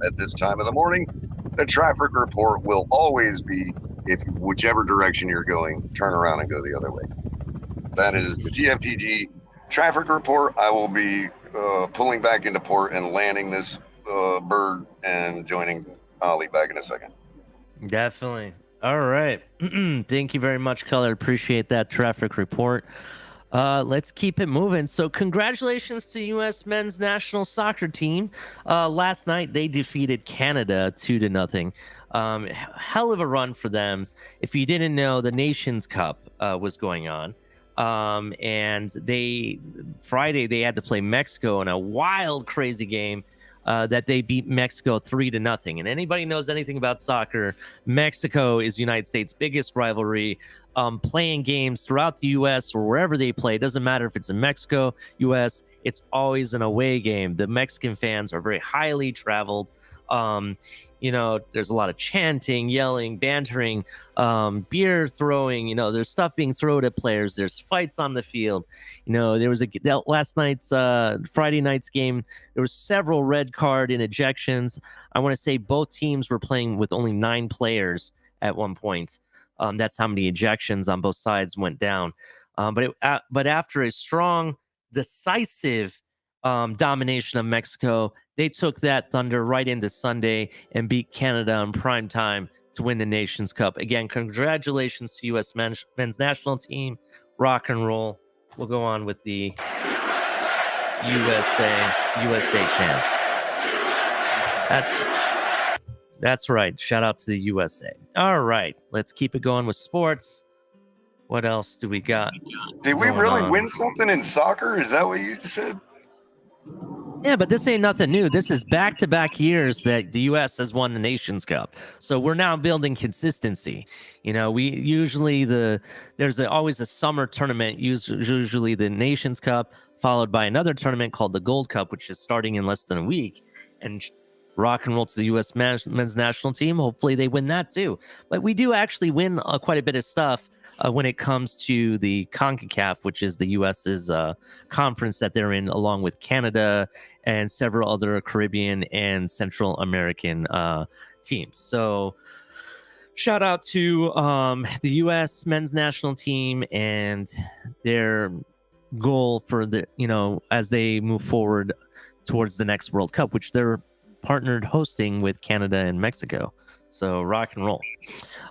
at this time of the morning, the traffic report will always be, whichever direction you're going, turn around and go the other way. That is the TFTG traffic report. I will be pulling back into port and landing this Bird and joining Ollie back in a second. Definitely. All right. Thank you very much, Color. Appreciate that traffic report. Let's keep it moving. So congratulations to U.S. men's national soccer team. Last night they defeated Canada 2-0. Hell of a run for them. If you didn't know, the Nations Cup was going on. And Friday they had to play Mexico in a wild, crazy game. That they beat Mexico 3-0. And anybody knows anything about soccer, Mexico is the United States' biggest rivalry. Playing games throughout the U.S. or wherever they play, doesn't matter if it's in Mexico, U.S., it's always an away game. The Mexican fans are very highly traveled. There's a lot of chanting, yelling, bantering, beer throwing. There's stuff being thrown at players. There's fights on the field. There was last night's Friday night's game. There was several red card and ejections. I want to say both teams were playing with only 9 players at one point. That's how many ejections on both sides went down. But after a strong, decisive domination of Mexico, they took that thunder right into Sunday and beat Canada in prime time to win the Nations Cup. Again, congratulations to U.S. men's national team. Rock and roll. We'll go on with the USA chants. That's right. Shout out to the USA. All right, let's keep it going with sports. What else do we got? Did we really win something in soccer? Is that what you said? Yeah, but this ain't nothing new. This is back-to-back years that the U.S. has won the Nations Cup. So we're now building consistency. We usually there's always a summer tournament, usually the Nations Cup, followed by another tournament called the Gold Cup, which is starting in less than a week. And rock and roll to the U.S. men's national team. Hopefully they win that too. But we do actually win quite a bit of stuff when it comes to the CONCACAF, which is the U.S.'s conference that they're in, along with Canada and several other Caribbean and Central American teams. So shout out to the U.S. men's national team and their goal for as they move forward towards the next World Cup, which they're partnered hosting with Canada and Mexico. So rock and roll.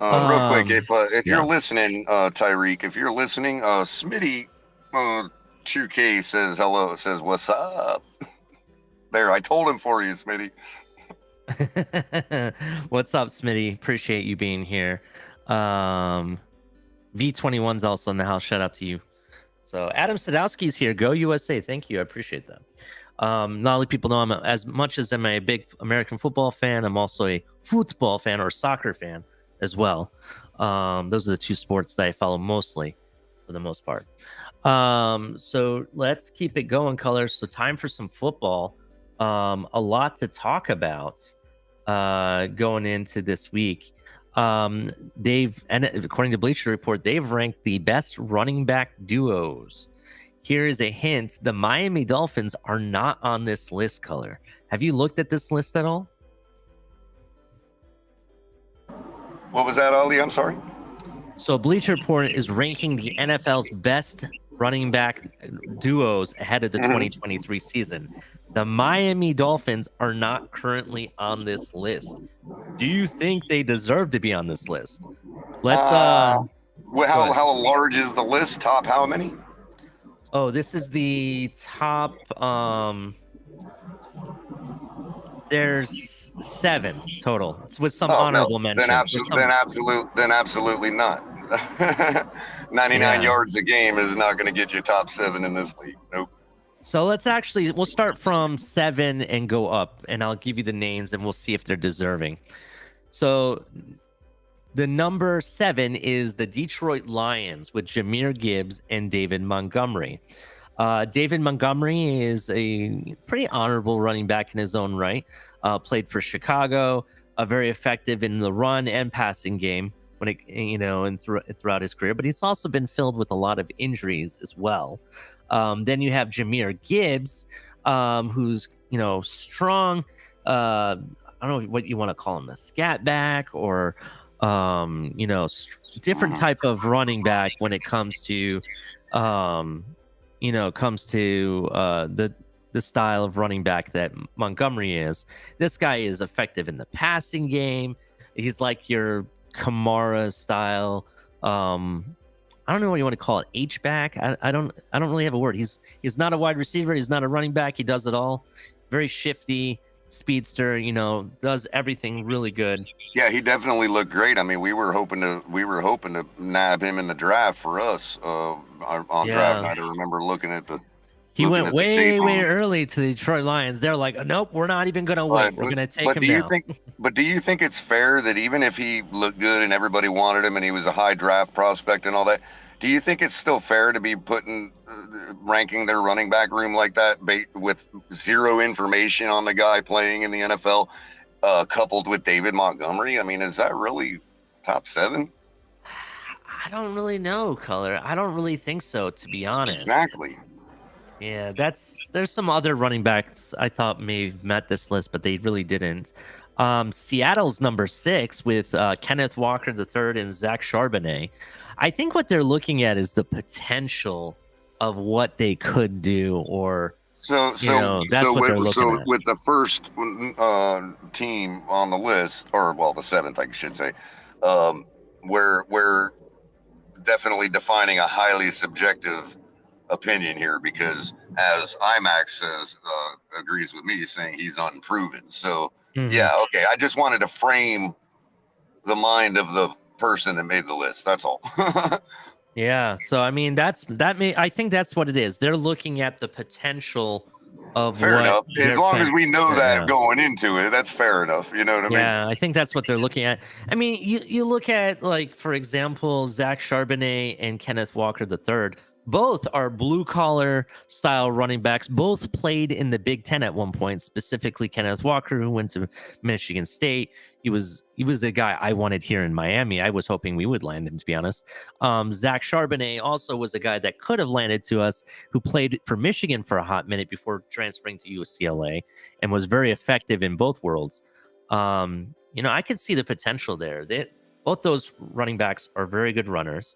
Real quick, if you're listening, Tyreek, if you're listening, Smitty 2K says hello. Says what's up. There, I told him for you, Smitty. What's up, Smitty? Appreciate you being here. V21's also in the house. Shout out to you. So Adam Sadowski's here. Go USA. Thank you. I appreciate that. Not only people know I'm as much as I'm a big American football fan, I'm also a football fan or soccer fan as well. Those are the two sports that I follow mostly for the most part. So let's keep it going, Colors. So time for some football. A lot to talk about going into this week. And according to Bleacher Report, they've ranked the best running back duos. Here is a hint. The Miami Dolphins are not on this list, Color. Have you looked at this list at all? What was that, Ali? I'm sorry. So Bleacher Report is ranking the NFL's best running back duos ahead of the 2023 season. The Miami Dolphins are not currently on this list. Do you think they deserve to be on this list? Let's how large is the list? Top how many? Oh, this is the top. There's 7 total. It's with some honorable mentions. Then absolutely not. 99 yards a game is not going to get you top 7 in this league. Nope. So we'll start from 7 and go up, and I'll give you the names, and we'll see if they're deserving. So the number 7 is the Detroit Lions with Jahmyr Gibbs and David Montgomery. David Montgomery is a pretty honorable running back in his own right. Played for Chicago, very effective in the run and passing game throughout his career. But he's also been filled with a lot of injuries as well. Then you have Jahmyr Gibbs, who's strong. I don't know what you want to call him, a scat back or different type of running back when it comes to the the style of running back that Montgomery is. This guy is effective in the passing game. He's like your Kamara style. I don't know what you want to call it, H-back. I don't really have a word. He's not a wide receiver. He's not a running back. He does it all. Very shifty, speedster. Does everything really good. Yeah, he definitely looked great. I mean, we were hoping to nab him in the draft for us on draft night. I remember looking at the. He went way early to the Detroit Lions. They're like, nope, we're not even going to wait. We're going to take him now. But do you think it's fair that even if he looked good and everybody wanted him and he was a high draft prospect and all that, do you think it's still fair to be ranking their running back room like that with zero information on the guy playing in the NFL, coupled with David Montgomery? I mean, is that really top 7? I don't really know, Color. I don't really think so, to be honest. Exactly. Yeah, there's some other running backs I thought may have met this list, but they really didn't. Seattle's number 6 with Kenneth Walker III and Zach Charbonnet. I think what they're looking at is the potential of what they could do, or that's what they're looking at. With the first team on the list, or the 7th, I should say, we're definitely defining a highly subjective opinion here, because as IMAX says, agrees with me, saying he's unproven. So yeah, okay. I just wanted to frame the mind of the person that made the list. That's all. Yeah. So I mean, I think that's what it is. They're looking at the potential of fair enough. As long as we know that going into it, that's fair enough. You know what I mean? Yeah, I think that's what they're looking at. I mean, you look at, like, for example, Zach Charbonnet and Kenneth Walker III. Both are blue-collar style running backs. Both played in the Big Ten at one point, specifically Kenneth Walker, who went to Michigan State. He was the guy I wanted here in Miami. I was hoping we would land him, to be honest. Zach Charbonnet also was a guy that could have landed to us, who played for Michigan for a hot minute before transferring to UCLA and was very effective in both worlds. I could see the potential there. Both those running backs are very good runners.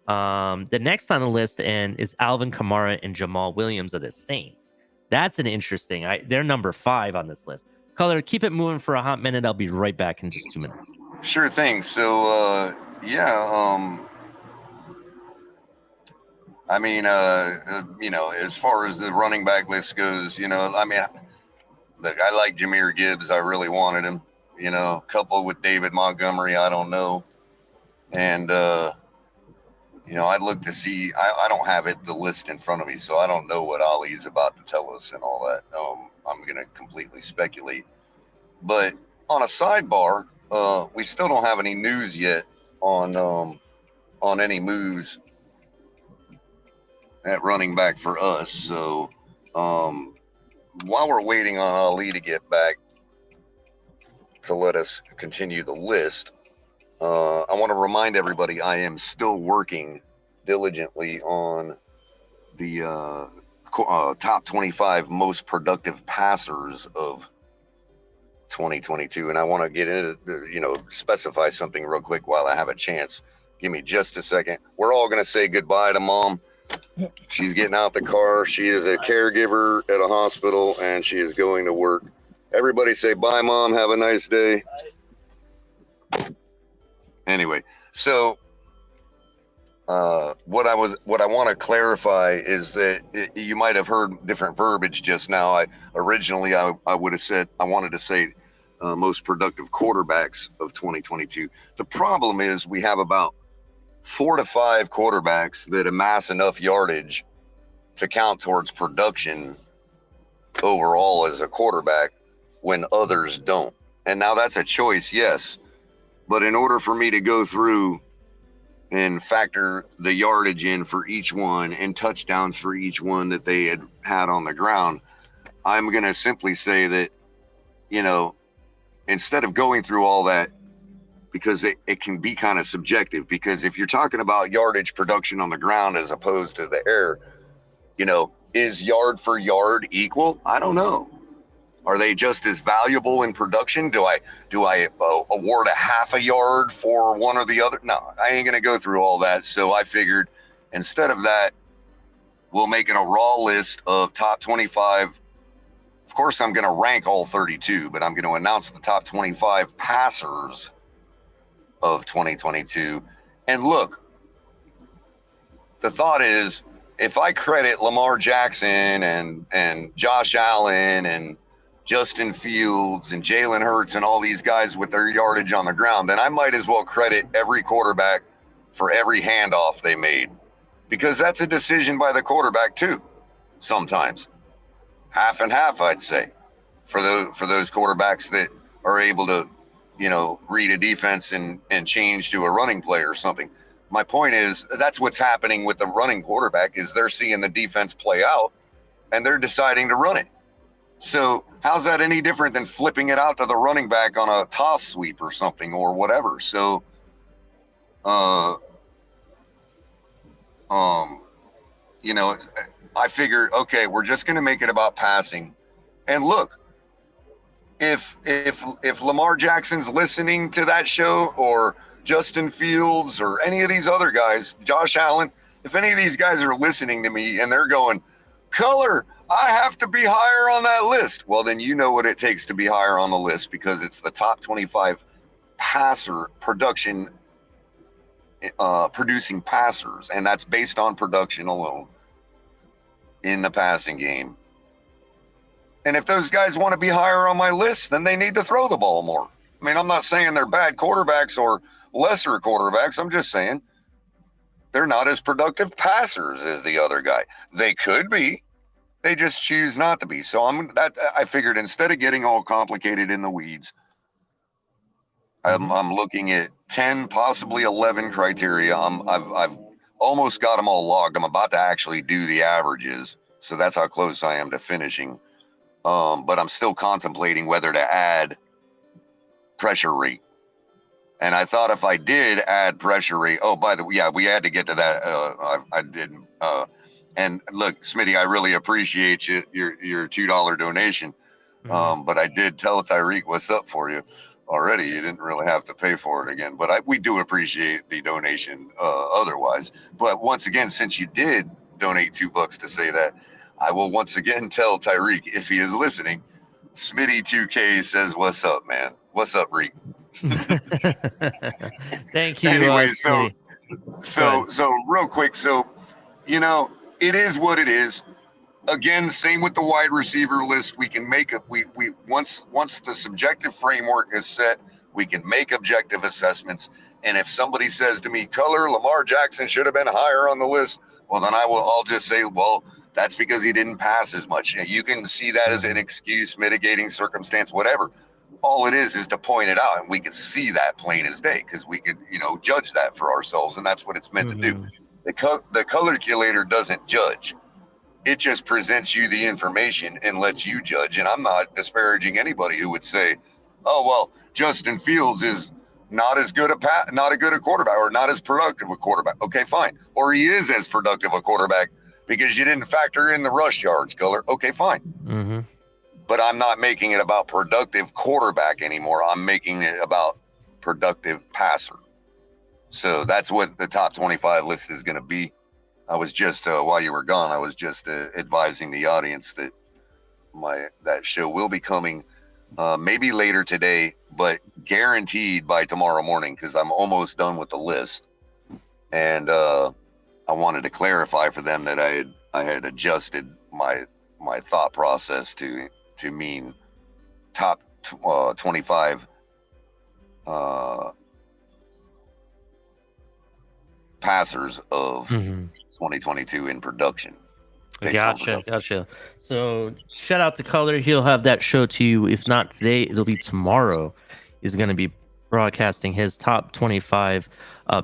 The next on the list is Alvin Kamara and Jamal Williams of the Saints. That's an interesting. They're number 5 on this list. Color, keep it moving for a hot minute. I'll be right back in just 2 minutes. Sure thing. So I mean, as far as the running back list goes, I mean, look, I like Jahmyr Gibbs. I really wanted him. Coupled with David Montgomery, I don't know, and. I'd look to see. I don't have the list in front of me, so I don't know what Ali's about to tell us and all that. I'm going to completely speculate. But on a sidebar, we still don't have any news yet on any moves at running back for us. So while we're waiting on Ali to get back to let us continue the list, I want to remind everybody I am still working diligently on the top 25 most productive passers of 2022. And I want to get into, specify something real quick while I have a chance. Give me just a second. We're all going to say goodbye to Mom. She's getting out the car. She is a caregiver at a hospital and she is going to work. Everybody say bye, Mom. Have a nice day. Bye. Anyway, so what I want to clarify is that you might have heard different verbiage just now. I would have said I wanted to say most productive quarterbacks of 2022. The problem is we have about 4 to 5 quarterbacks that amass enough yardage to count towards production overall as a quarterback when others don't. And now that's a choice, yes. But in order for me to go through and factor the yardage in for each one and touchdowns for each one that they had on the ground, I'm going to simply say that, instead of going through all that, because it can be kind of subjective, because if you're talking about yardage production on the ground as opposed to the air, is yard for yard equal? I don't know. Are they just as valuable in production? Do I award a half a yard for one or the other? No, I ain't going to go through all that. So I figured instead of that, we'll make it a raw list of top 25 Of course, I'm going to rank all 32, but I'm going to announce the top 25 passers of 2022. And look, the thought is, if I credit Lamar Jackson and Josh Allen and Justin Fields and Jalen Hurts and all these guys with their yardage on the ground, then I might as well credit every quarterback for every handoff they made, because that's a decision by the quarterback too. Sometimes half and half, I'd say, for those quarterbacks that are able to, read a defense and change to a running play or something. My point is, that's what's happening with the running quarterback, is they're seeing the defense play out and they're deciding to run it. So how's that any different than flipping it out to the running back on a toss sweep or something or whatever? So, I figured, okay, we're just going to make it about passing. And look, if Lamar Jackson's listening to that show, or Justin Fields, or any of these other guys, Josh Allen, if any of these guys are listening to me and they're going, Color, I have to be higher on that list. Well, then you know what it takes to be higher on the list, because it's the top 25 passer production, producing passers. And that's based on production alone in the passing game. And if those guys want to be higher on my list, then they need to throw the ball more. I mean, I'm not saying they're bad quarterbacks or lesser quarterbacks. I'm just saying they're not as productive passers as the other guy. They could be. They just choose not to be. So I figured, instead of getting all complicated in the weeds, I'm looking at 10, possibly 11 criteria. I've almost got them all logged. I'm about to actually do the averages, so that's how close I am to finishing. But I'm still contemplating whether to add pressure rate. And I thought if I did add pressure rate, oh, by the way, yeah, we had to get to that. I didn't. And look, Smitty, I really appreciate your $2 donation. But I did tell Tyreek what's up for you already. You didn't really have to pay for it again. But we do appreciate the donation otherwise. But once again, since you did donate $2 to say that, I will once again tell Tyreek, if he is listening, Smitty 2K says, what's up, man? What's up, Reek? Thank you. Anyway, so real quick. So, it is what it is. Again, same with the wide receiver list. We can make it. We once the subjective framework is set, we can make objective assessments. And if somebody says to me, Color, Lamar Jackson should have been higher on the list, well, then I'll just say, well, that's because he didn't pass as much. You can see that as an excuse, mitigating circumstance, whatever. All it is to point it out, and we can see that plain as day, because we could, judge that for ourselves, and that's what it's meant to do. The colorculator doesn't judge. It just presents you the information and lets you judge. And I'm not disparaging anybody who would say, oh, well, Justin Fields is not as good a quarterback, or not as productive a quarterback. Okay, fine. Or he is as productive a quarterback because you didn't factor in the rush yards, Color. Okay, fine. But I'm not making it about productive quarterback anymore. I'm making it about productive passer. So that's what the top 25 list is going to be. I was just, while you were gone, I was just advising the audience that that show will be coming maybe later today, but guaranteed by tomorrow morning, because I'm almost done with the list. And I wanted to clarify for them that I had adjusted my thought process to mean top 25 passers of 2022 in production. Gotcha. So shout out to Color. He'll have that show to you. If not today, it'll be tomorrow. He's going to be broadcasting his top 25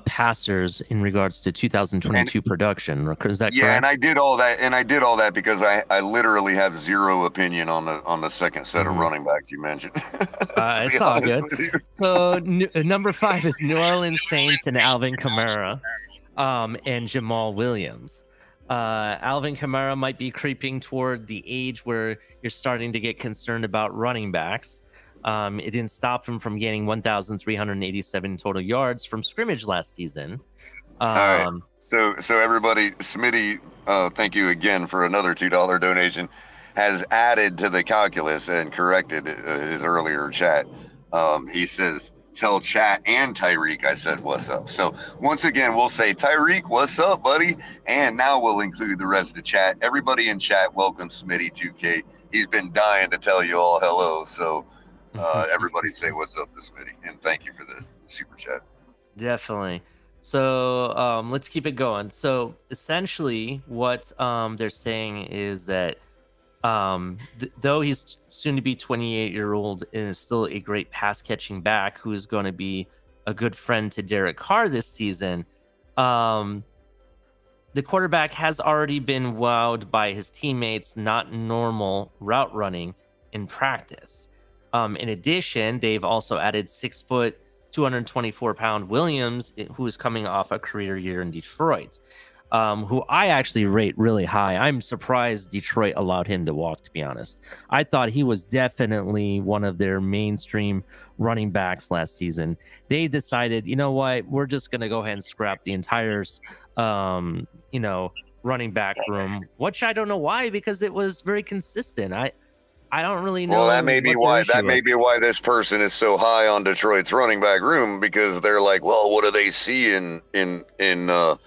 passers in regards to 2022 production. Is that correct? Yeah, and I did all that because I literally have zero opinion on the second set of running backs you mentioned. It's all good. So number 5 is New Orleans Saints and Alvin Kamara, and Jamal Williams. Alvin Kamara might be creeping toward the age where you're starting to get concerned about running backs. It didn't stop him from gaining 1,387 total yards from scrimmage last season. All right. So everybody, Smitty, thank you again for another $2 donation. has added to the calculus and corrected his earlier chat. He says, tell chat and Tyreek I said what's up. So once again, we'll say, Tyreek, what's up, buddy? And now we'll include the rest of the chat. Everybody in chat, welcome Smitty 2K. He's been dying to tell you all hello. So everybody say what's up to Smitty. And thank you for the super chat. Definitely. So let's keep it going. So essentially what they're saying is that though he's soon to be 28-year-old and is still a great pass catching back who is going to be a good friend to Derek Carr this season, the quarterback has already been wowed by his teammates' not normal route running in practice. In addition, they've also added 6 foot, 224-pound Williams, who is coming off a career year in Detroit, who I actually rate really high. I'm surprised Detroit allowed him to walk, to be honest. I thought he was definitely one of their mainstream running backs last season. They decided, you know what, we're just going to go ahead and scrap the entire, running back room, which I don't know why, because it was very consistent. I don't really know. Well, that may be why this person is so high on Detroit's running back room, because they're like, well, what do they see in Jahmyr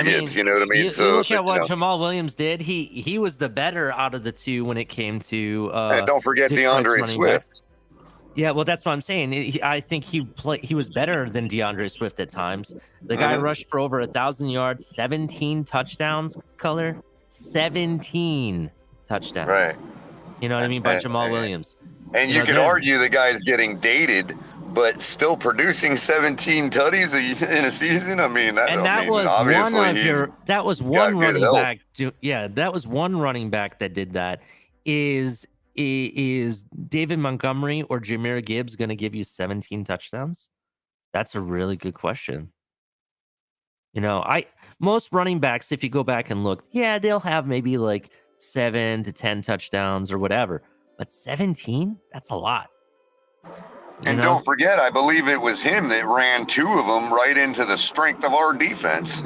Gibbs, you know what I mean? So look at what Jamal Williams did. He was the better out of the two when it came to and don't forget DeAndre Swift. Yeah, well, that's what I'm saying. I think he was better than DeAndre Swift at times. The guy rushed for over 1,000 yards, 17 touchdowns. 17 touchdowns. Right. You know what I mean? By Jamal Williams. And you could argue the guy's getting dated, but still producing 17 tutties in a season. I mean, that was one running back. Yeah, that was one running back that did that. Is David Montgomery or Jahmyr Gibbs going to give you 17 touchdowns? That's a really good question. Most running backs, if you go back and look, yeah, they'll have maybe like 7 to 10 touchdowns or whatever, but 17, that's a lot. And don't forget, I believe it was him that ran 2 of them right into the strength of our defense.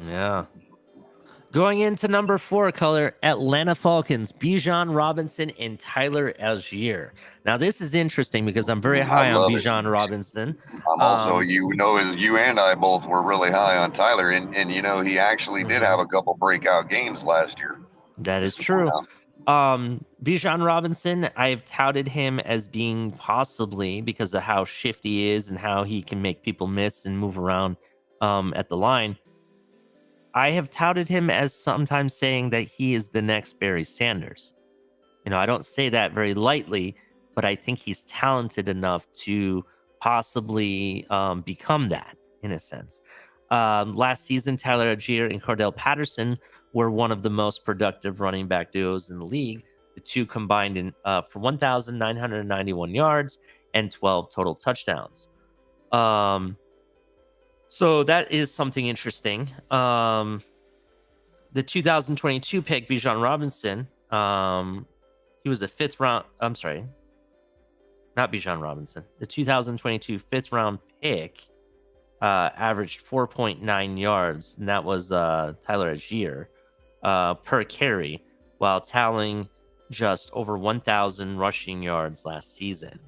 Yeah. Going into number 4 color, Atlanta Falcons, Bijan Robinson and Tyler Algier. Now, this is interesting because I'm very high on Bijan Robinson. I'm also, you and I both were really high on Tyler. And he actually did have a couple breakout games last year. That is true. Bijan Robinson, I've touted him as being possibly, because of how shifty he is and how he can make people miss and move around at the line, I have touted him as sometimes saying that he is the next Barry Sanders. I don't say that very lightly, but I think he's talented enough to possibly become that, in a sense. Last season, Tyler Algier and Cordell Patterson were one of the most productive running back duos in the league. The two combined for 1,991 yards and 12 total touchdowns. So that is something interesting. The 2022 pick, Bijan Robinson, he was a 5th round. I'm sorry, not Bijan Robinson. The 2022 5th round pick averaged 4.9 yards, and that was Tyler Algier per carry, while tallying just over 1,000 rushing yards last season.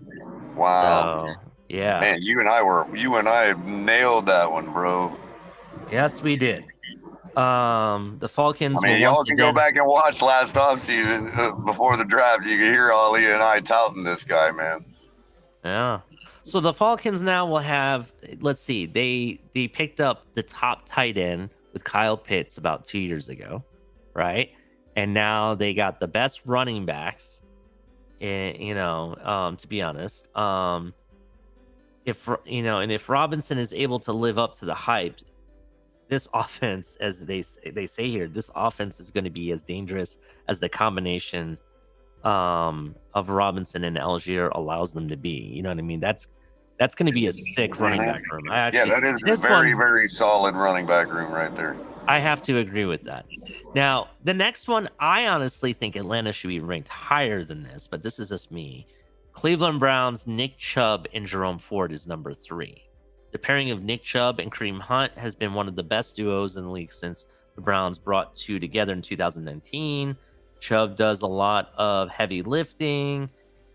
Wow. So, yeah. Man, you and I nailed that one, bro. Yes, we did. The Falcons. I mean, y'all can go back and watch last offseason before the draft. You can hear Ali and I touting this guy, man. Yeah. So the Falcons now will have, let's see, they picked up the top tight end with Kyle Pitts about 2 years ago, right? And now they got the best running backs, to be honest. If Robinson is able to live up to the hype, this offense, as they say here, this offense is going to be as dangerous as the combination of Robinson and Algier allows them to be. You know what I mean? That's going to be a sick running back room. That is a very, very solid running back room right there. I have to agree with that. Now, the next one, I honestly think Atlanta should be ranked higher than this, but this is just me. Cleveland Browns, Nick Chubb and Jerome Ford is number 3. The pairing of Nick Chubb and Kareem Hunt has been one of the best duos in the league since the Browns brought two together in 2019. Chubb does a lot of heavy lifting.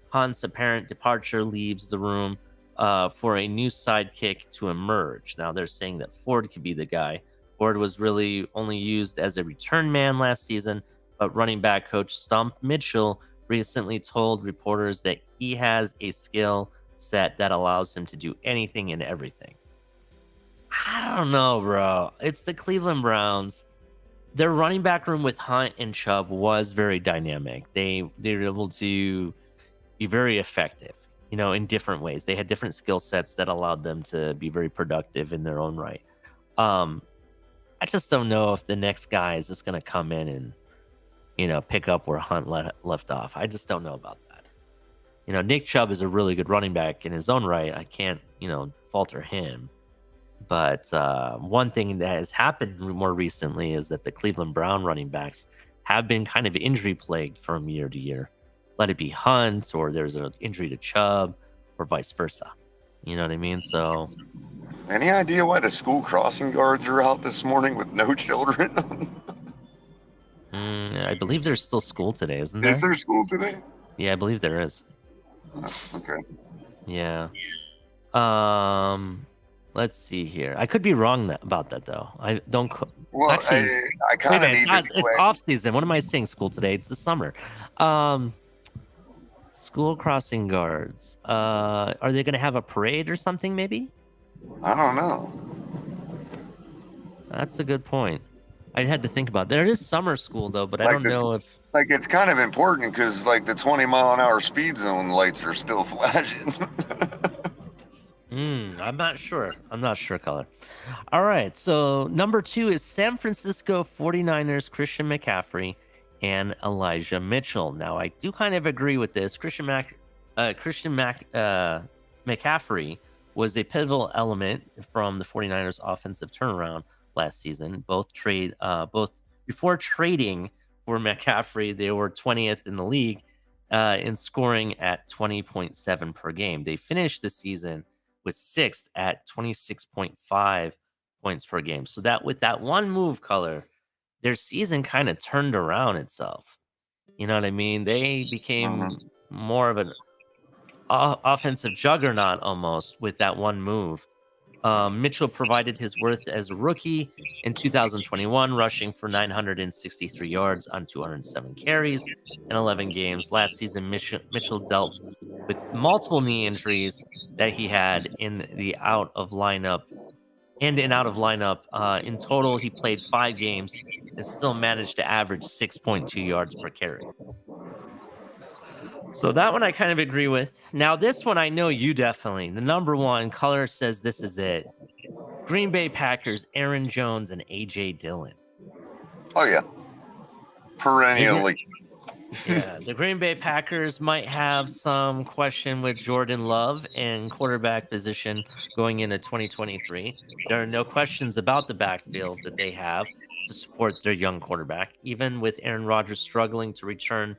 Hunt's apparent departure leaves the room for a new sidekick to emerge. Now they're saying that Ford could be the guy. Ford was really only used as a return man last season, but running back coach Stump Mitchell recently told reporters that he has a skill set that allows him to do anything and everything. I don't know, bro. It's the Cleveland Browns. Their running back room with Hunt and Chubb was very dynamic. They were able to be very effective, in different ways. They had different skill sets that allowed them to be very productive in their own right. I just don't know if the next guy is just going to come in and, pick up where Hunt left off. I just don't know about that. Nick Chubb is a really good running back in his own right. I can't, falter him. But one thing that has happened more recently is that the Cleveland Brown running backs have been kind of injury plagued from year to year. Let it be Hunt, or there's an injury to Chubb, or vice versa. You know what I mean? So, any idea why the school crossing guards are out this morning with no children? I believe there's still school today, isn't there? Is there school today? Yeah, I believe there is. Okay. Yeah. Let's see here. I could be wrong about that though. I don't. Well, actually, I kind of need to. It's off season. What am I saying? School today? It's the summer. School crossing guards. Are they going to have a parade or something? Maybe. I don't know. That's a good point. I had to think about it. There is summer school though, but I don't know if. Like, it's kind of important because like the 20-mile-an-hour speed zone lights are still flashing. I'm not sure. Color. All right. So number 2 is San Francisco 49ers Christian McCaffrey and Elijah Mitchell. Now I do kind of agree with this. Christian McCaffrey was a pivotal element from the 49ers offensive turnaround last season. Both before trading for McCaffrey, they were 20th in the league in scoring at 20.7 per game. They finished the season with 6th at 26.5 points per game. So that with that one move, Color, their season kind of turned around itself. You know what I mean? They became more of an offensive juggernaut almost with that one move. Mitchell provided his worth as a rookie in 2021, rushing for 963 yards on 207 carries in 11 games. Last season, Mitchell dealt with multiple knee injuries that he had in out of lineup. In total, he played 5 games and still managed to average 6.2 yards per carry. So that one I kind of agree with. Now, this one I know you definitely. The number 1 Color says this is it. Green Bay Packers, Aaron Jones and A.J. Dillon. Oh, yeah. Perennially. Yeah, the Green Bay Packers might have some question with Jordan Love and quarterback position going into 2023. There are no questions about the backfield that they have to support their young quarterback, even with Aaron Rodgers struggling to return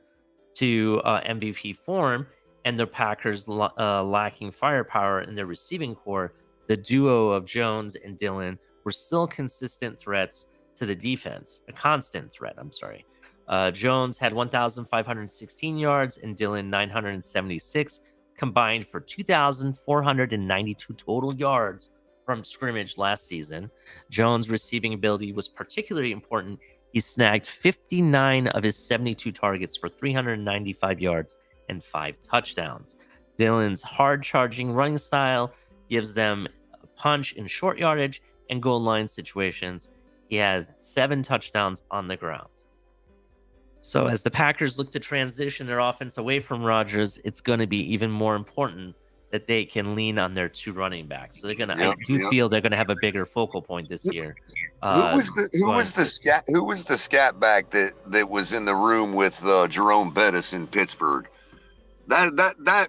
to MVP form and the Packers lacking firepower in their receiving core. The duo of Jones and Dillon were still consistent threats to the defense, a constant threat. Jones had 1,516 yards and Dillon 976, combined for 2,492 total yards from scrimmage last season. Jones' receiving ability was particularly important. He snagged 59 of his 72 targets for 395 yards and 5 touchdowns. Dillon's hard-charging running style gives them a punch in short yardage and goal line situations. He has 7 touchdowns on the ground. So as the Packers look to transition their offense away from Rodgers, it's going to be even more important that they can lean on their 2 running backs. So they're going to, I feel they're going to have a bigger focal point this year. Who was the scat back that was in the room with Jerome Bettis in Pittsburgh? That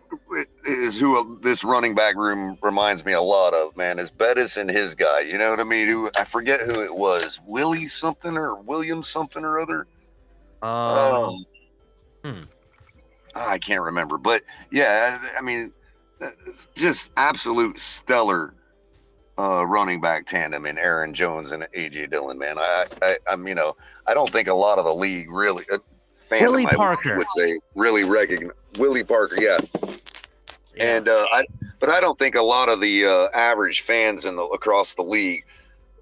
is who this running back room reminds me a lot of, man, is Bettis and his guy. You know what I mean? Who, I forget who it was. Willie something or William something or other. I can't remember, but yeah, I mean, just absolute stellar running back tandem in Aaron Jones and AJ Dillon, man. I'm, I don't think a lot of the league really, fandom, Willie I Parker. would say, really recognize Willie Parker, yeah. And but I don't think a lot of the average fans across the league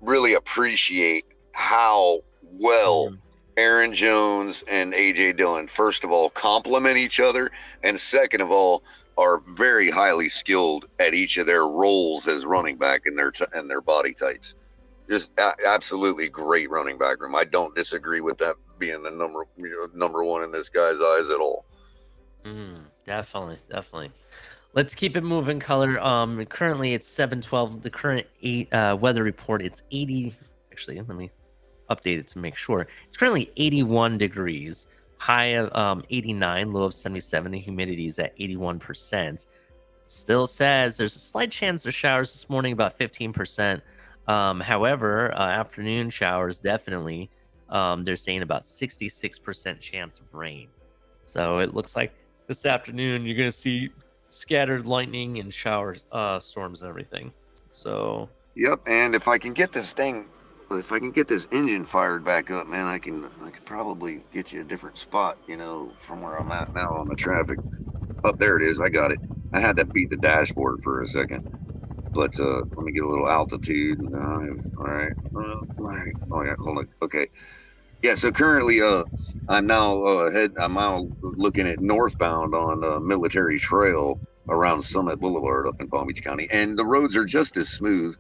really appreciate how well Aaron Jones and AJ Dillon, first of all, complement each other, and second of all, are very highly skilled at each of their roles as running back and their body types. Just absolutely great running back room. I don't disagree with that being the number one in this guy's eyes at all. Definitely. Let's keep it moving, Color. Currently it's 7:12. The current weather report, it's 80. Actually, let me update it to make sure. It's currently 81 degrees. High of 89, low of 77. The humidity is at 81%. Still says there's a slight chance of showers this morning, about 15%. However, afternoon showers definitely. They're saying about 66% chance of rain. So it looks like this afternoon you're going to see scattered lightning and showers, storms and everything. So. Yep, and if I can get this engine fired back up, man, I could probably get you a different spot, from where I'm at now on the traffic. Up there it is. I got it. I had to beat the dashboard for a second, but let me get a little altitude. All right. Oh yeah, hold on. Okay. Yeah. So currently, I'm now looking at northbound on Military Trail around Summit Boulevard up in Palm Beach County, and the roads are just as smooth.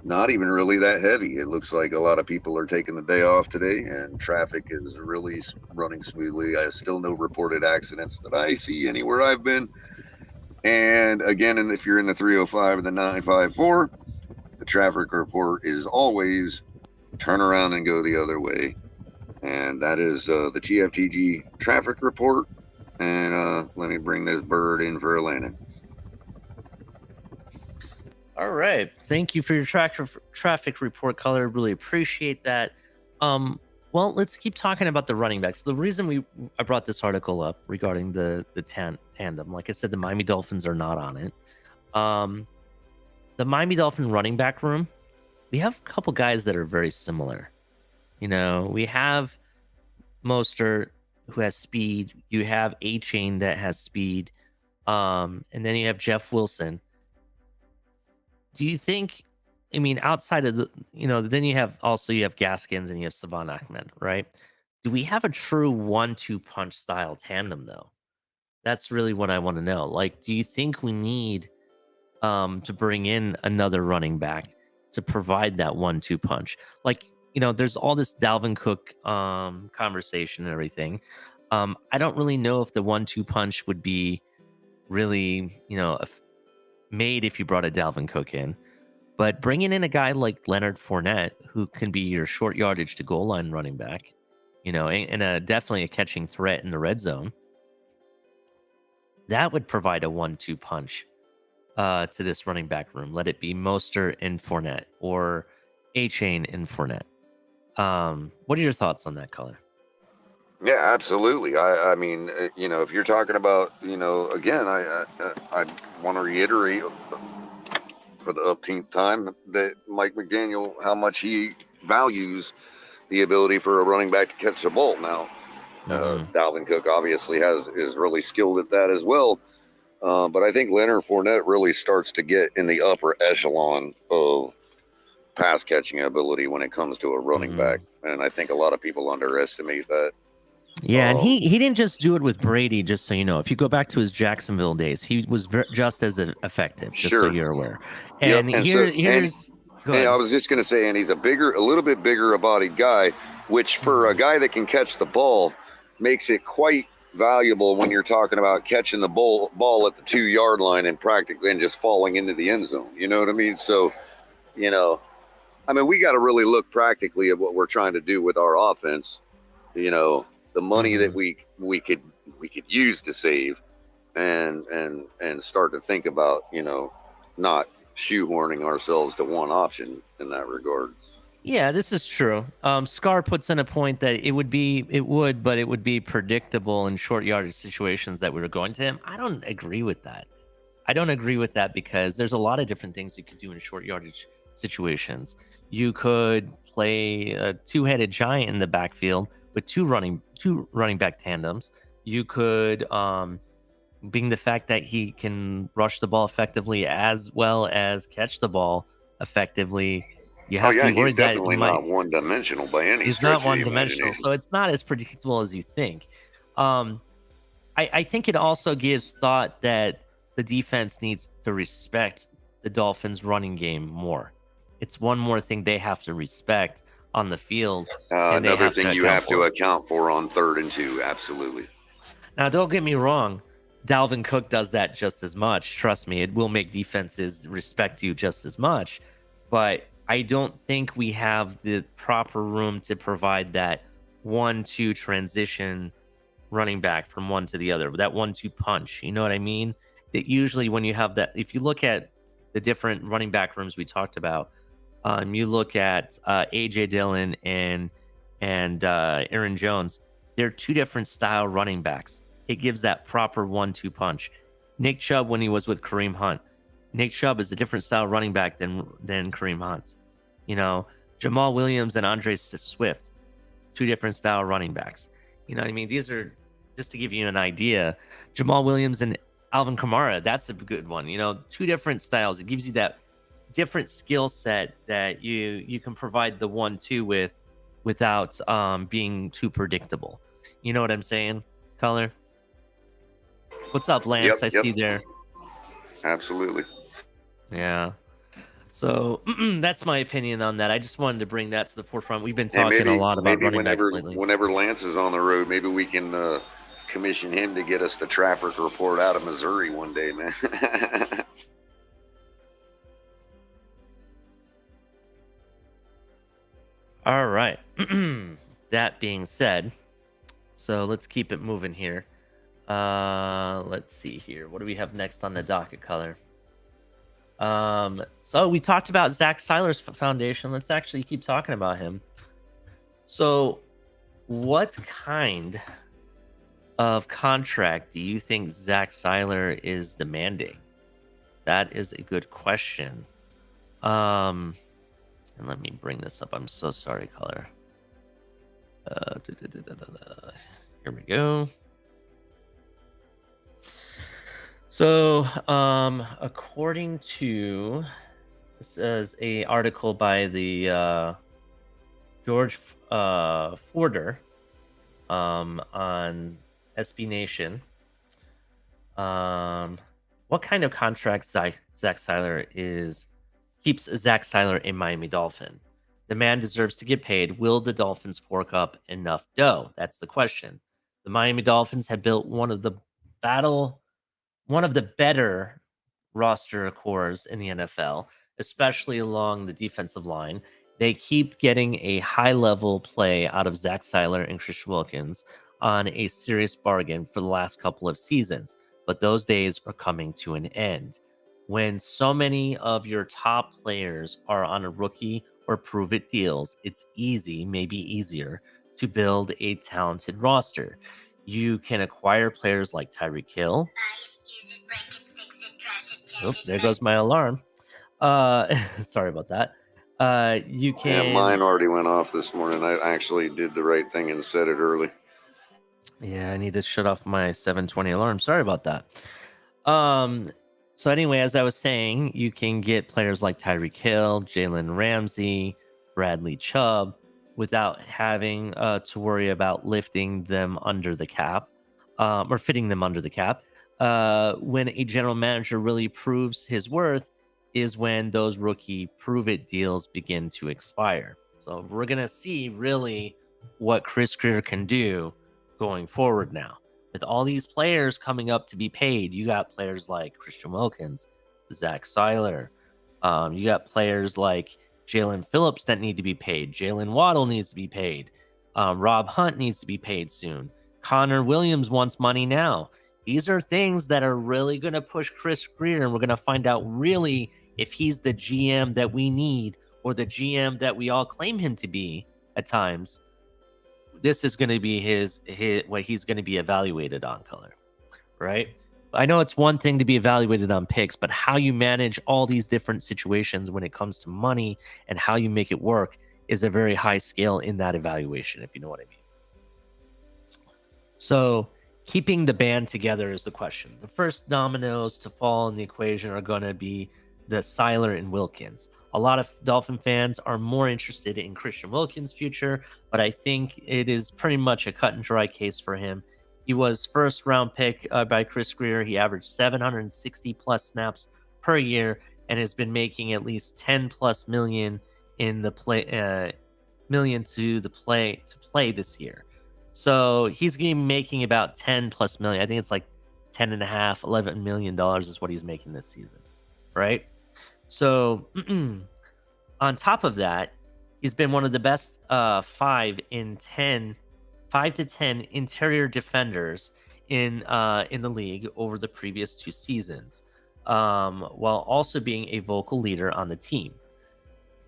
Not even really that heavy. It looks like a lot of people are taking the day off today, and traffic is really running smoothly. I still no reported accidents that I see anywhere I've been. And again, and if you're in the 305 and the 954, the traffic report is always turn around and go the other way. And that is the TFTG traffic report. And let me bring this bird in for a landing. All right. Thank you for your traffic report, Color. Really appreciate that. Well, let's keep talking about the running backs. The reason I brought this article up regarding the tandem, like I said, the Miami Dolphins are not on it. The Miami Dolphin running back room, we have a couple guys that are very similar. We have Mostert, who has speed. You have A-Chain that has speed. And then you have Jeff Wilson. Do you think, outside of then you have Gaskins and you have Savon Ahmed, right? Do we have a true 1-2 punch style tandem though? That's really what I want to know. Like, do you think we need to bring in another running back to provide that 1-2 punch? Like, there's all this Dalvin Cook conversation and everything. I don't really know if the 1-2 punch would be really, made if you brought a Dalvin Cook in, but bringing in a guy like Leonard Fournette, who can be your short yardage to goal line running back, and definitely a catching threat in the red zone, that would provide a 1-2 punch to this running back room. Let it be Mostert and Fournette or A-Chain and Fournette. What are your thoughts on that, Color? Yeah, absolutely. I mean, if you're talking about, again, I want to reiterate for the upteenth time that Mike McDaniel, how much he values the ability for a running back to catch the ball. Now, Dalvin Cook obviously is really skilled at that as well. But I think Leonard Fournette really starts to get in the upper echelon of pass catching ability when it comes to a running back. And I think a lot of people underestimate that. Yeah, and he didn't just do it with Brady, just so you know. If you go back to his Jacksonville days, he was just as effective, just so you're aware. And, and I was just going to say, and he's a little bit bigger bodied guy, which for a guy that can catch the ball makes it quite valuable when you're talking about catching the ball at the 2-yard line and just falling into the end zone. You know what I mean? So, we got to really look practically at what we're trying to do with our offense. The money that we could use to save, and start to think about not shoehorning ourselves to one option in that regard. Yeah, this is true. Scar puts in a point that it would be predictable in short yardage situations that we were going to him. I don't agree with that. I don't agree with that because there's a lot of different things you could do in short yardage situations. You could play a two-headed giant in the backfield with two running back tandems. You could, being the fact that he can rush the ball effectively as well as catch the ball effectively, you Oh have to yeah, be he's worried that definitely he might. not one-dimensional by any He's not stretch of the one-dimensional, imagination. so it's not as predictable as you think. Um, I think it also gives thought that the defense needs to respect the Dolphins' running game more. It's one more thing they have to respect on the field, and they Another have thing to you account have to for. account for on 3rd and 2, absolutely. Now, don't get me wrong. Dalvin Cook does that just as much. Trust me, it will make defenses respect you just as much. But I don't think we have the proper room to provide that 1-2 transition running back from one to the other, that 1-2 punch. You know what I mean? That usually when you have that, if you look at the different running back rooms we talked about, you look at AJ Dillon and Aaron Jones. They're two different style running backs. It gives that proper 1-2 punch. Nick Chubb, when he was with Kareem Hunt, Nick Chubb is a different style running back than Kareem Hunt. You know, Jamal Williams and Andre Swift, two different style running backs. You know what I mean? These are just to give you an idea. Jamal Williams and Alvin Kamara, that's a good one. You know, two different styles. It gives you that different skill set that you can provide the 1-2 with without being too predictable. You know what I'm saying, Color? What's up, Lance? Yep, I see there. Absolutely. Yeah. So that's my opinion on that. I just wanted to bring that to the forefront. We've been And talking a lot about running backs whenever lately. whenever Lance is on the road, maybe we can commission him to get us the traffic report out of Missouri one day, man. All right. That being said, so let's keep it moving here. Let's see here. What do we have next on the docket, Color? So we talked about Zach Seiler's foundation. Let's actually keep talking about him. So what kind of contract do you think Zach Seiler is demanding? That is a good question. And let me bring this up. I'm so sorry, Color. Here we go. So, according to this is a article by the George Forder on SB Nation. What kind of contract Zach Seiler keeps Zach Seiler a Miami Dolphin? The man deserves to get paid. Will the Dolphins fork up enough dough? That's the question. The Miami Dolphins have built one of the better roster cores in the NFL, especially along the defensive line. They keep getting a high-level play out of Zach Seiler and Chris Wilkins on a serious bargain for the last couple of seasons, but those days are coming to an end. When so many of your top players are on a rookie or prove-it deals, it's easy, maybe easier, to build a talented roster. You can acquire players like Tyreek Hill. Oh, there goes my alarm. Sorry about that. You can. Yeah, mine already went off this morning. I actually did the right thing and set it early. Yeah, I need to shut off my 7:20 alarm. Sorry about that. So anyway, as I was saying, you can get players like Tyreek Hill, Jalen Ramsey, Bradley Chubb, without having to worry about lifting them under the cap or fitting them under the cap. When a general manager really proves his worth is when those rookie prove-it deals begin to expire. So we're going to see really what Chris Greer can do going forward now. With all these players coming up to be paid, you got players like Christian Wilkins, Zach Seiler. You got players like Jalen Phillips that need to be paid. Jalen Waddle needs to be paid. Rob Hunt needs to be paid soon. Connor Williams wants money now. These are things that are really going to push Chris Greer, and we're going to find out really if he's the GM that we need or the GM that we all claim him to be at times. This is going to be his what he's going to be evaluated on, Color, right? I know it's one thing to be evaluated on picks, but how you manage all these different situations when it comes to money and how you make it work is a very high scale in that evaluation, if you know what I mean. So keeping the band together is the question. The first dominoes to fall in the equation are going to be the Seiler and Wilkins. A lot of Dolphin fans are more interested in Christian Wilkins' future, but I think it is pretty much a cut and dry case for him. He was first round pick by Chris Greer. He averaged 760 plus snaps per year and has been making at least 10 plus million in the million to play this year. So he's going to be making about 10 plus million. I think it's like 10 and a half, $11 million is what he's making this season. Right. So on top of that, he's been one of the best 5 to 10 interior defenders in the league over the previous 2 seasons, while also being a vocal leader on the team.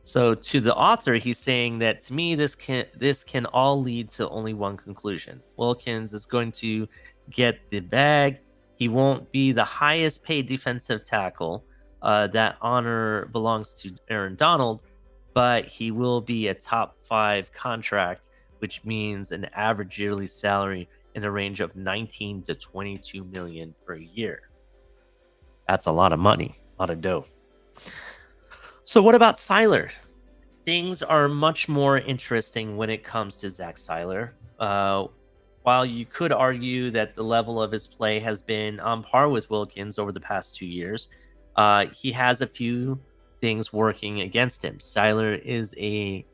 So to the author, he's saying that to me, this can all lead to only one conclusion. Wilkins is going to get the bag. He won't be the highest paid defensive tackle. That honor belongs to Aaron Donald, but he will be a top 5 contract, which means an average yearly salary in the range of 19 to 22 million per year. That's a lot of money, a lot of dough. So what about Seiler? Things are much more interesting when it comes to Zach Seiler. While you could argue that the level of his play has been on par with Wilkins over the past 2 years, he has a few things working against him. Seiler is a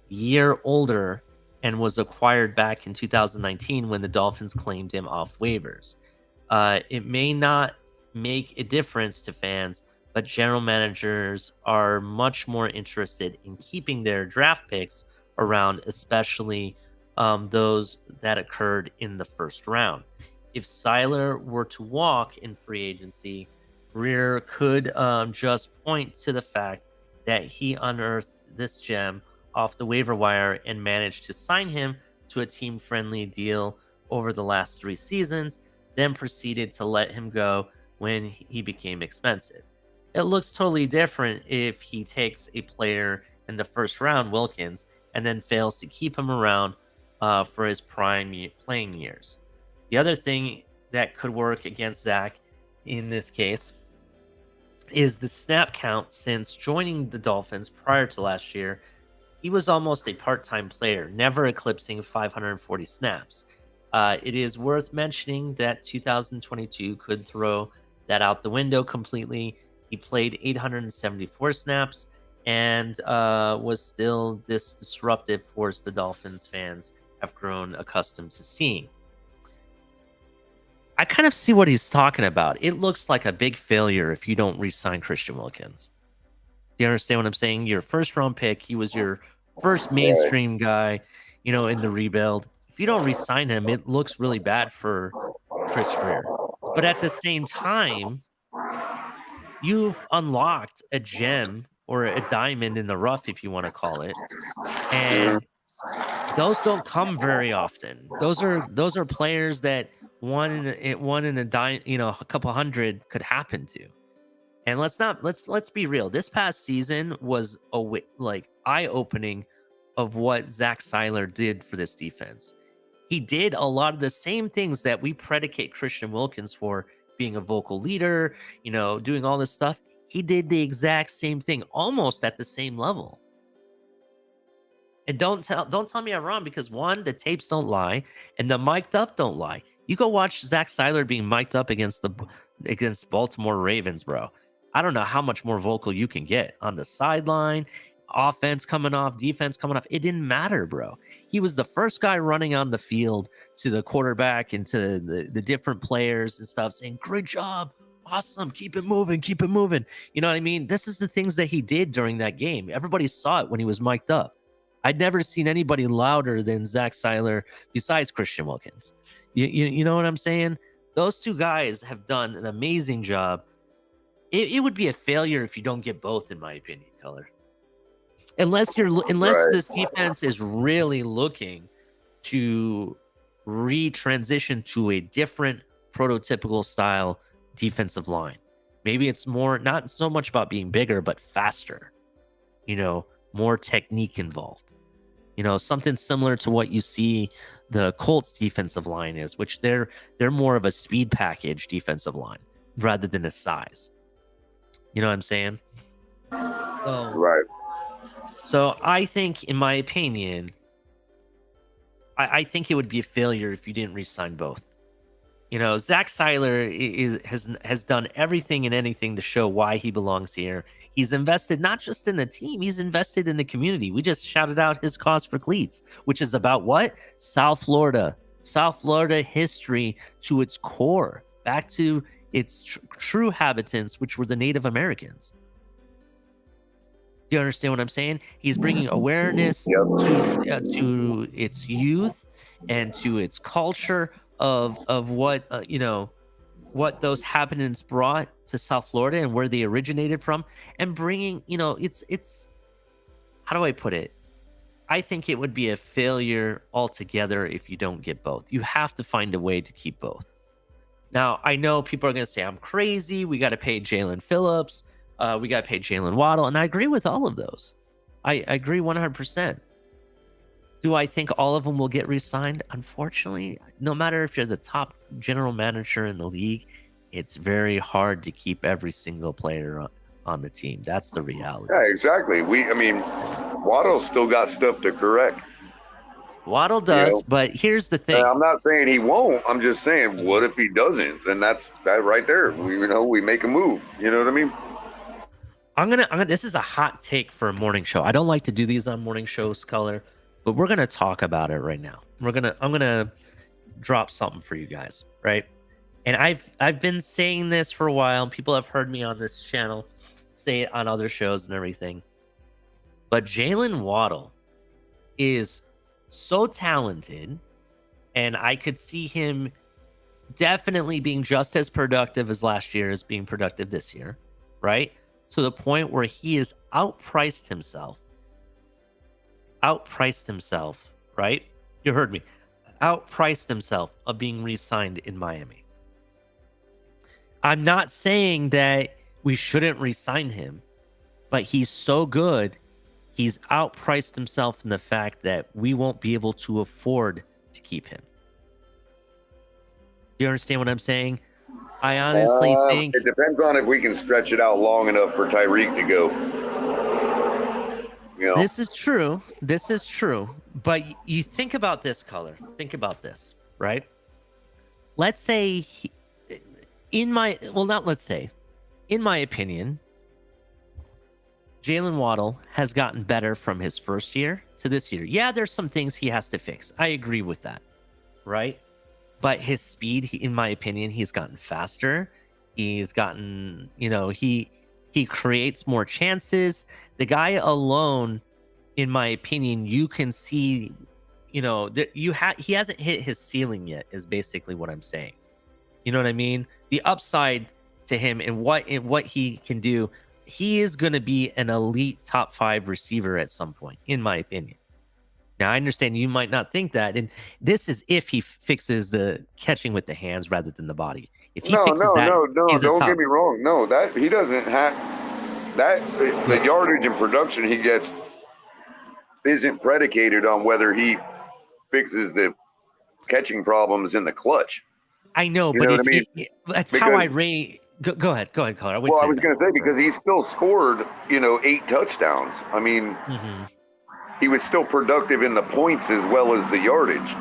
year older and was acquired back in 2019 when the Dolphins claimed him off waivers. It may not make a difference to fans, but general managers are much more interested in keeping their draft picks around, especially those that occurred in the first round. If Seiler were to walk in free agency, Greer could just point to the fact that he unearthed this gem off the waiver wire and managed to sign him to a team-friendly deal over the last 3 seasons, then proceeded to let him go when he became expensive. It looks totally different if he takes a player in the first round, Wilkins, and then fails to keep him around for his prime playing years. The other thing that could work against Zach in this case is the snap count. Since joining the Dolphins prior to last year, he was almost a part-time player, never eclipsing 540 snaps. It is worth mentioning that 2022 could throw that out the window completely. He played 874 snaps and was still this disruptive force the Dolphins fans have grown accustomed to seeing. I kind of see what he's talking about. It looks like a big failure if you don't re-sign Christian Wilkins. Do you understand what I'm saying? Your first round pick, he was your first mainstream guy, in the rebuild. If you don't re-sign him, it looks really bad for Chris Greer. But at the same time, you've unlocked a gem or a diamond in the rough, if you want to call it. And those don't come very often. Those are players that one in a couple hundred could happen to. And let's be real. This past season was eye-opening of what Zach Seiler did for this defense. He did a lot of the same things that we predicate Christian Wilkins for, being a vocal leader, doing all this stuff. He did the exact same thing, almost at the same level. And don't tell me I'm wrong, because one, the tapes don't lie, and the mic'd up don't lie. You go watch Zach Seiler being mic'd up against Baltimore Ravens, bro. I don't know how much more vocal you can get on the sideline, offense coming off, defense coming off. It didn't matter, bro. He was the first guy running on the field to the quarterback and to the different players and stuff, saying, "Great job, awesome, keep it moving, keep it moving." You know what I mean? This is the things that he did during that game. Everybody saw it when he was mic'd up. I'd never seen anybody louder than Zach Seiler besides Christian Wilkins. You know what I'm saying? Those two guys have done an amazing job. It would be a failure if you don't get both, in my opinion, Color. Unless this defense is really looking to retransition to a different prototypical style defensive line. Maybe it's more not so much about being bigger, but faster. More technique involved. Something similar to what you see the Colts defensive line is, which they're more of a speed package defensive line rather than a size. You know what I'm saying? Right. So I think, in my opinion, I think it would be a failure if you didn't re-sign both. Zach Seiler has done everything and anything to show why he belongs here. He's invested not just in the team, he's invested in the community. We just shouted out his cause for cleats, which is about what? South Florida history to its core, back to its true habitants, which were the Native Americans. Do you understand what I'm saying? He's bringing awareness to its youth and to its culture of what what those habitants brought to South Florida and where they originated from, and bringing it's how do I put it? I think it would be a failure altogether if you don't get both. You have to find a way to keep both. Now, I know people are going to say I'm crazy. We got to pay Jalen Phillips. We got to pay Jalen Waddle, and I agree with all of those. I agree 100%. Do I think all of them will get re-signed? Unfortunately, no matter if you're the top general manager in the league, it's very hard to keep every single player on the team. That's the reality. Yeah, exactly. Waddle's still got stuff to correct. Waddle does, but here's the thing. And I'm not saying he won't. I'm just saying, what if he doesn't? Then that's that right there. We make a move. You know what I mean? I'm gonna. This is a hot take for a morning show. I don't like to do these on morning shows, Color. But we're gonna talk about it right now. I'm gonna drop something for you guys, right? And I've been saying this for a while, and people have heard me on this channel say it on other shows and everything. But Jalen Waddle is so talented, and I could see him definitely being just as productive as last year as being productive this year, right? To the point where he has outpriced himself, right? You heard me. Outpriced himself of being re-signed in Miami. I'm not saying that we shouldn't re-sign him, but he's so good, he's outpriced himself in the fact that we won't be able to afford to keep him. Do you understand what I'm saying? I honestly think it depends on if we can stretch it out long enough for Tyreek to go. This is true. But you think about this, Color. Think about this, right? Let's say, in my opinion, Jalen Waddle has gotten better from his first year to this year. Yeah, there's some things he has to fix. I agree with that, right? But his speed, in my opinion, he's gotten faster. He's gotten, he creates more chances. The guy alone, in my opinion, you can see, he hasn't hit his ceiling yet, is basically what I'm saying. You know what I mean? The upside to him and what he can do, he is going to be an elite top 5 receiver at some point, in my opinion. Now, I understand you might not think that, and this is if he fixes the catching with the hands rather than the body. If he fixes that, don't get me wrong. No, that he doesn't have that. The yardage and production he gets isn't predicated on whether he fixes the catching problems in the clutch. I know, but what I mean? That's how I rate. Go ahead, Color. I was going to say, because he still scored, 8 touchdowns. I mean, he was still productive in the points as well as the yardage.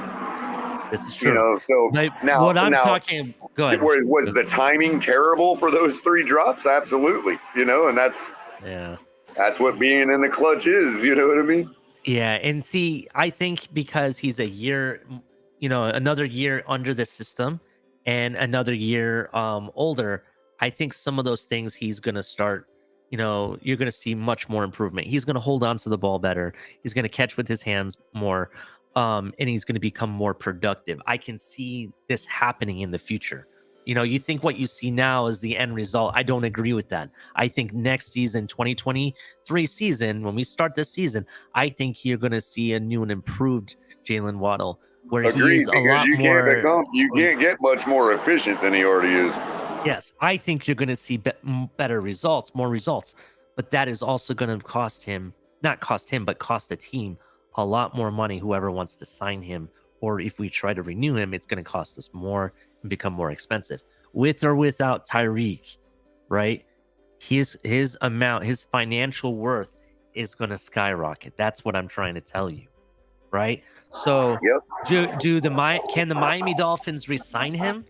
This is true. So now, talking. Go ahead. Was the timing terrible for those 3 drops? Absolutely. And that's what being in the clutch is. You know what I mean? Yeah, and see, I think because he's a year, another year under the system and another year older, I think some of those things he's going to start, you're going to see much more improvement. He's going to hold on to the ball better. He's going to catch with his hands more, and he's going to become more productive. I can see this happening in the future. You think what you see now is the end result. I don't agree with that. I think next season, 2023 season, when we start this season, I think you're going to see a new and improved Jalen Waddle, where Agreed, he's a lot more. You can't get much more efficient than he already is. Yes, I think you're going to see better results, more results, but that is also going to cost him, not cost him, but cost the team a lot more money. Whoever wants to sign him, or if we try to renew him, it's going to cost us more and become more expensive. With or without Tyreek, right? His amount, his financial worth is going to skyrocket. That's what I'm trying to tell you, right? So, Yep. can the Miami Dolphins re-sign him?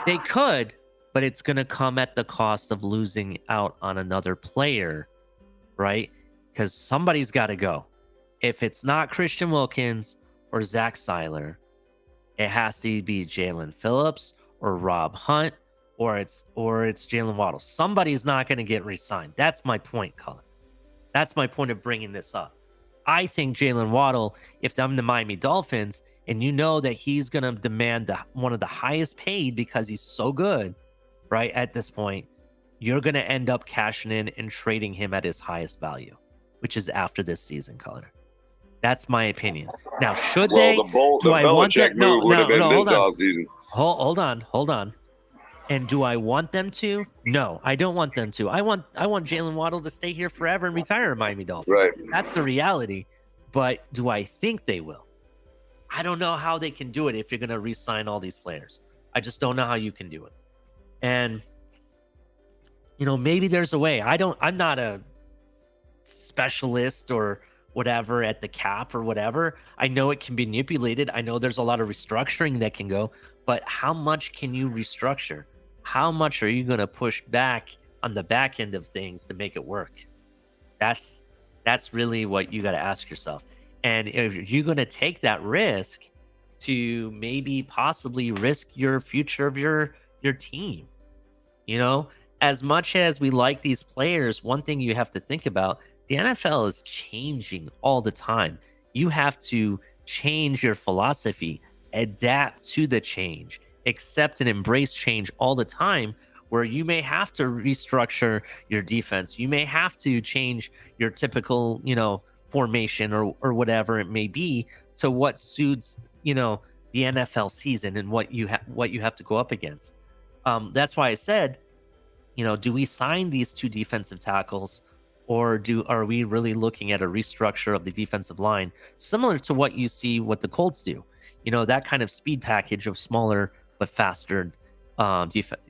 They could, but it's going to come at the cost of losing out on another player, right? Because somebody's got to go. If it's not Christian Wilkins or Zach Seiler, it has to be Jalen Phillips or Rob Hunt, or it's Jalen Waddle. Somebody's not going to get re-signed. That's my point, Colin. That's my point of bringing this up. I think Jalen Waddle, if I'm the Miami Dolphins, and you know that he's going to demand one of the highest paid because he's so good, right, at this point, you're going to end up cashing in and trading him at his highest value, which is after this season, Color. That's my opinion. Now, should they? The Belichick move would have been this offseason. Hold on. And do I want them to? No, I don't want them to. I want Jalen Waddle to stay here forever and retire at Miami Dolphins. Right. That's the reality. But do I think they will? I don't know how they can do it if you're going to re-sign all these players. I just don't know how you can do it. And maybe there's a way. I'm not a specialist or whatever at the cap or whatever. I know it can be manipulated. I know there's a lot of restructuring that can go, but how much can you restructure? How much are you going to push back on the back end of things to make it work? That's really what you got to ask yourself. And if you're going to take that risk to maybe possibly risk your future of your team, as much as we like these players, one thing you have to think about, the NFL is changing all the time. You have to change your philosophy, adapt to the change, accept and embrace change all the time, where you may have to restructure your defense. You may have to change your typical, formation or whatever it may be to what suits, the NFL season and what you have to go up against. That's why I said, do we sign these two defensive tackles, or are we really looking at a restructure of the defensive line, similar to what you see what the Colts do? That kind of speed package of smaller but faster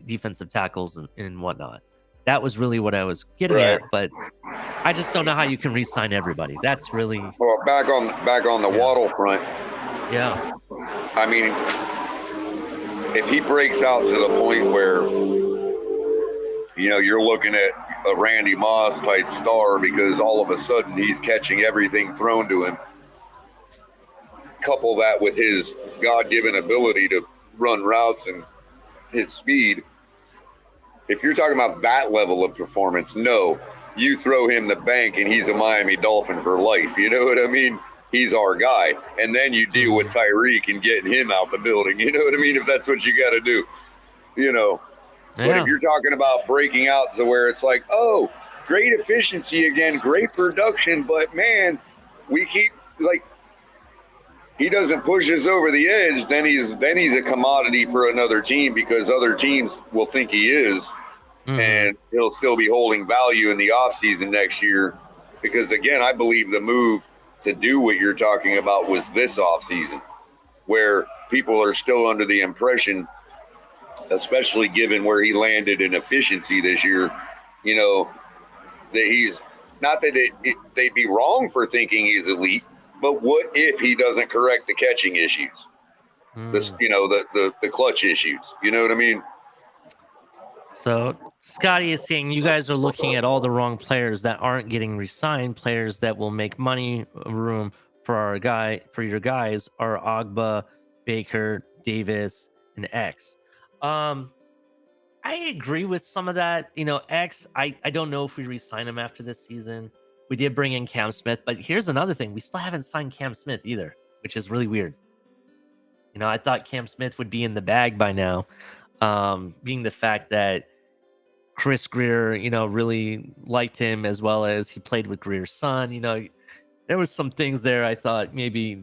defensive tackles and whatnot. That was really what I was getting at, but I just don't know how you can re-sign everybody. That's really back on the Waddle front. Yeah. I mean, if he breaks out to the point where you're looking at a Randy Moss type star because all of a sudden he's catching everything thrown to him, couple that with his God-given ability to run routes and his speed. If you're talking about that level of performance, no, you throw him the bank and he's a Miami Dolphin for life. You know what I mean? He's our guy. And then you deal with Tyreek and getting him out the building. You know what I mean? If that's what you got to do, Yeah. But if you're talking about breaking out to where it's like, oh, great efficiency again, great production, but man, we keep he doesn't push us over the edge, then he's a commodity for another team because other teams will think he is, and he'll still be holding value in the offseason next year. Because again, I believe the move to do what you're talking about was this offseason, where people are still under the impression, especially given where he landed in efficiency this year, that he's not that they'd be wrong for thinking he's elite. But what if he doesn't correct the catching issues? The clutch issues. You know what I mean? So Scotty is saying you guys are looking at all the wrong players that aren't getting re-signed. Players that will make money room for your guys are Ogba, Baker, Davis, and X. I agree with some of that. X, I don't know if we re-sign him after this season. We did bring in Cam Smith, but here's another thing. We still haven't signed Cam Smith either, which is really weird. I thought Cam Smith would be in the bag by now, being the fact that Chris Greer, really liked him, as well as he played with Greer's son. There was some things there I thought maybe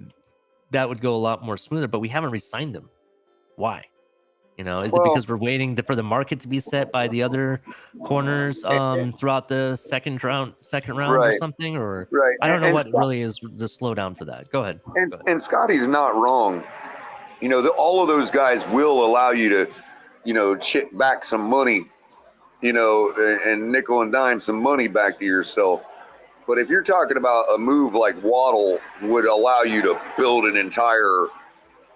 that would go a lot more smoother, but we haven't re-signed him. Why? Is it because we're waiting for the market to be set by the other corners throughout the second round or something? Or I don't know what really is the slowdown for that. Go ahead. And Scotty's not wrong. All of those guys will allow you to, chip back some money, and nickel and dime some money back to yourself. But if you're talking about a move like Waddle would allow you to build an entire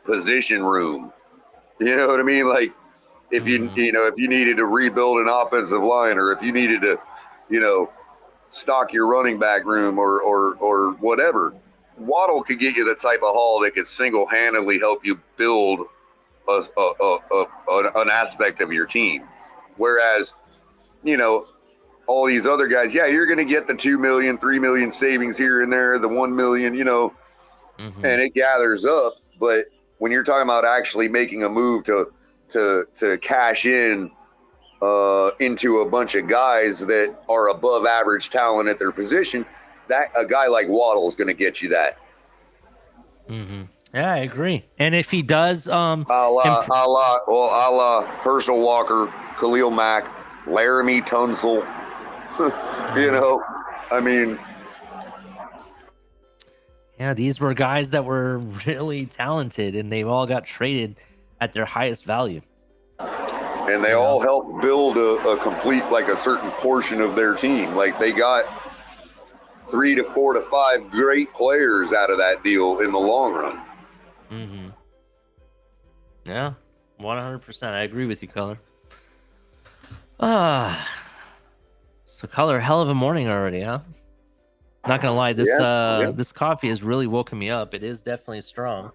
position room, you know what I mean? Like if you needed to rebuild an offensive line, or if you needed to, stock your running back room or whatever, Waddle could get you the type of haul that could single-handedly help you build an aspect of your team. Whereas, all these other guys, you're going to get the 2 million, 3 million savings here and there, the 1 million, and it gathers up. But when you're talking about actually making a move to cash in into a bunch of guys that are above average talent at their position, that a guy like Waddle is going to get you that. Yeah, I agree. And if he does, a la Herschel Walker, Khalil Mack, Laramie Tunsil, yeah, these were guys that were really talented, and they all got traded at their highest value. And they all helped build a complete, like a certain portion of their team. Like they got 3 to 4 to 5 great players out of that deal in the long run. Yeah, 100%. I agree with you, Color. So Color, hell of a morning already, huh? Not gonna lie, this coffee has really woken me up. It is definitely strong.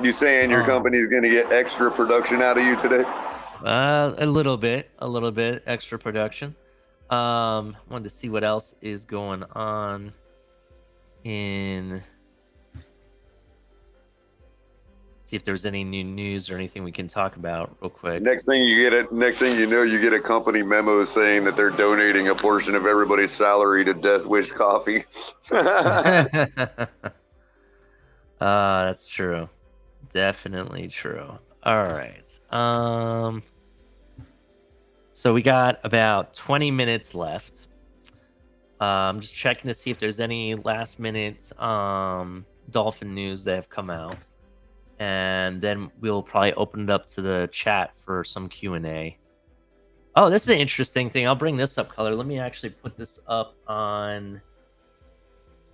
You saying your company's gonna get extra production out of you today? A little bit extra production. Wanted to see what else is going on see if there's any new news or anything we can talk about real quick. Next thing you know, you get a company memo saying that they're donating a portion of everybody's salary to Death Wish Coffee. That's true. Definitely true. All right. So we got about 20 minutes left. I'm just checking to see if there's any last minute Dolphin news that have come out. And then we'll probably open it up to the chat for some Q&A. Oh, this is an interesting thing. I'll bring this up, Color. Let me actually put this up on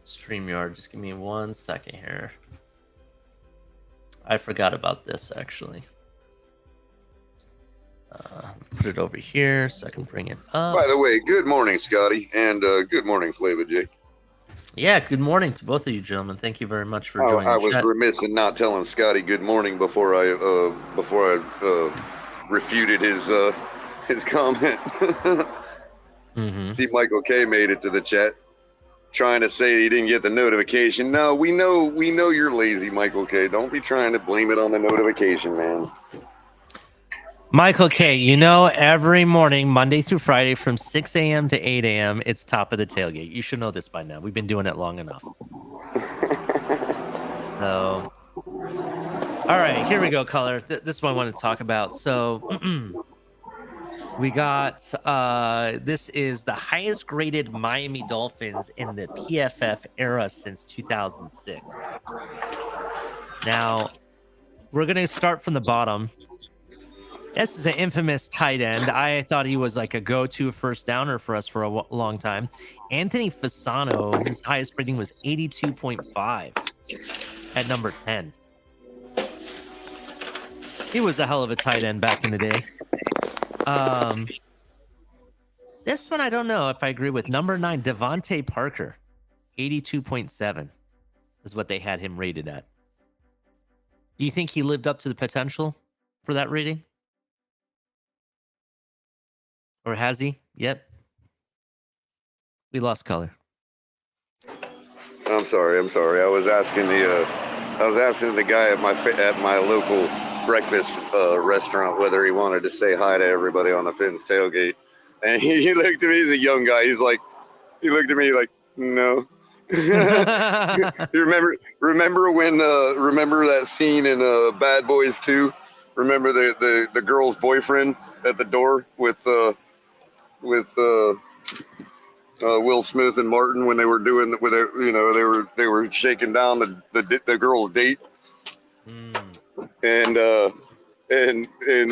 StreamYard. Just give me 1 second here. I forgot about this, actually. Put it over here so I can bring it up. By the way, good morning, Scotty, and good morning, Flava J. Yeah, good morning to both of you, gentlemen. Thank you very much for joining. I was remiss in not telling Scotty good morning before I refuted his comment. See, Michael K made it to the chat, trying to say he didn't get the notification. No, we know you're lazy, Michael K. Don't be trying to blame it on the notification, man. Michael K., every morning, Monday through Friday, from 6 a.m. to 8 a.m., it's Top of the Tailgate. You should know this by now. We've been doing it long enough. So, all right, here we go, Color. This one I want to talk about. So, we got, this is the highest graded Miami Dolphins in the PFF era since 2006. Now, we're going to start from the bottom. This is an infamous tight end. I thought he was like a go-to first downer for us for a long time. Anthony Fasano, his highest rating was 82.5 at number 10. He was a hell of a tight end back in the day. This one I don't know if I agree with. Number 9, Devontae Parker, 82.7 is what they had him rated at. Do you think he lived up to the potential for that rating? Or has he yet? We lost Color. I'm sorry. I was asking the guy at my local breakfast restaurant whether he wanted to say hi to everybody on the Finn's Tailgate, and he looked at me. He's a young guy. He looked at me like, no. You remember that scene in Bad Boys 2? remember the girl's boyfriend at the door with Will Smith and Martin when they were doing with they were shaking down the girl's date, and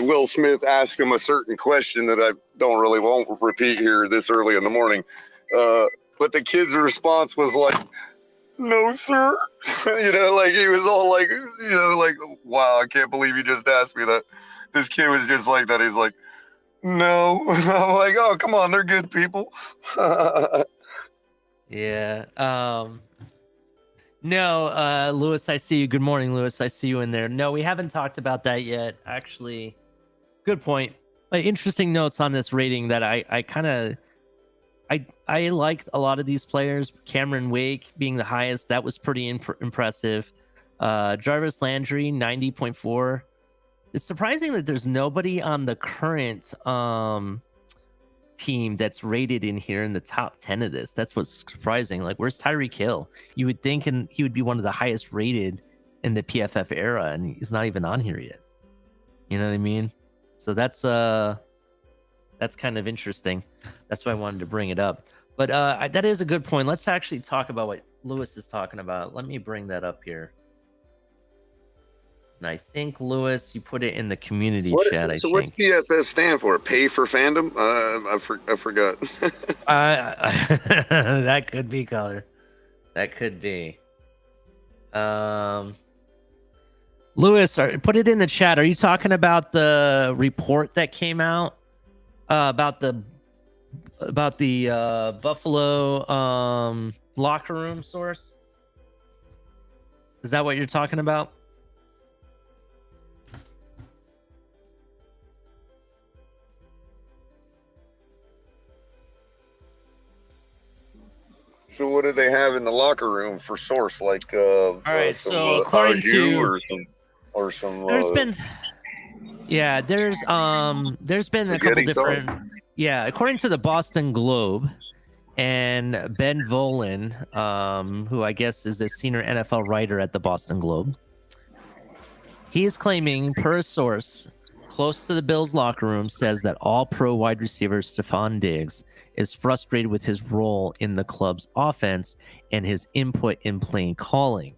Will Smith asked him a certain question that I won't repeat here this early in the morning, but the kid's response was like, "No, sir." Like he was all like, like, "Wow, I can't believe you just asked me that." This kid was just like that. He's like, "No." I'm like, "Oh, come on, they're good people." Yeah. No, Lewis, I see you. Good morning, Lewis. I see you in there. No, we haven't talked about that yet. Actually, good point. Interesting notes on this rating that I liked a lot of these players. Cameron Wake being the highest, that was pretty impressive. Jarvis Landry, 90.4. It's surprising that there's nobody on the current team that's rated in here in the top 10 of this. That's what's surprising. Like, where's Tyreek Hill? You would think he would be one of the highest rated in the PFF era, and he's not even on here yet. You know what I mean? So that's kind of interesting. That's why I wanted to bring it up. But that is a good point. Let's actually talk about what Lewis is talking about. Let me bring that up here. And I think, Lewis, you put it in the community chat. What's PFF stand for? Pay for fandom? I forgot. That could be, color. That could be. Lewis, put it in the chat. Are you talking about the report that came out about the Buffalo locker room source? Is that what you're talking about? So what do they have in the locker room for source? Like, all right. So according to there's been a couple different. Sauce. Yeah, according to the Boston Globe and Ben Volen, who I guess is a senior NFL writer at the Boston Globe, he is claiming, per a source close to the Bills locker room, says that all-pro wide receiver Stephon Diggs is frustrated with his role in the club's offense and his input in play calling.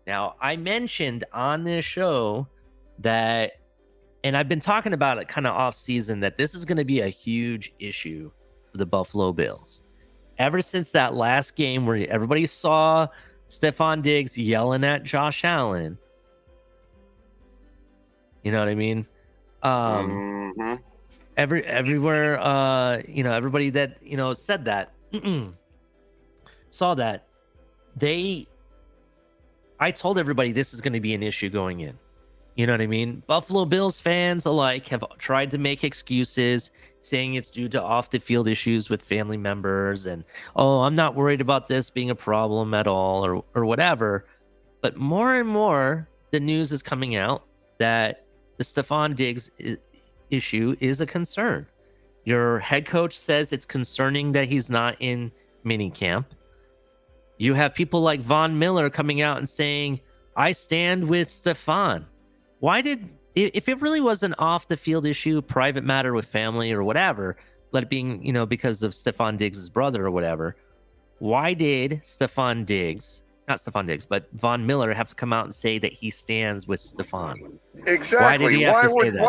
Now, I mentioned on this show that, and I've been talking about it kind of off season, that this is going to be a huge issue for the Buffalo Bills. Ever since that last game where everybody saw Stephon Diggs yelling at Josh Allen, you know what I mean? Everywhere, everybody that, said that, saw that, I told everybody this is going to be an issue going in. You know what I mean? Buffalo Bills fans alike have tried to make excuses, saying it's due to off the field issues with family members, and, oh, I'm not worried about this being a problem at all, or whatever. But more and more, the news is coming out that the Stephon Diggs issue is a concern. Your head coach says it's concerning that he's not in minicamp. You have people like Von Miller coming out and saying, I stand with Stephon. If it really was an off the field issue, private matter with family or whatever, let it being, because of Stephon Diggs' brother or whatever, why did not Stephon Diggs, but Von Miller have to come out and say that he stands with Stephon? Exactly. Why did he have to say that?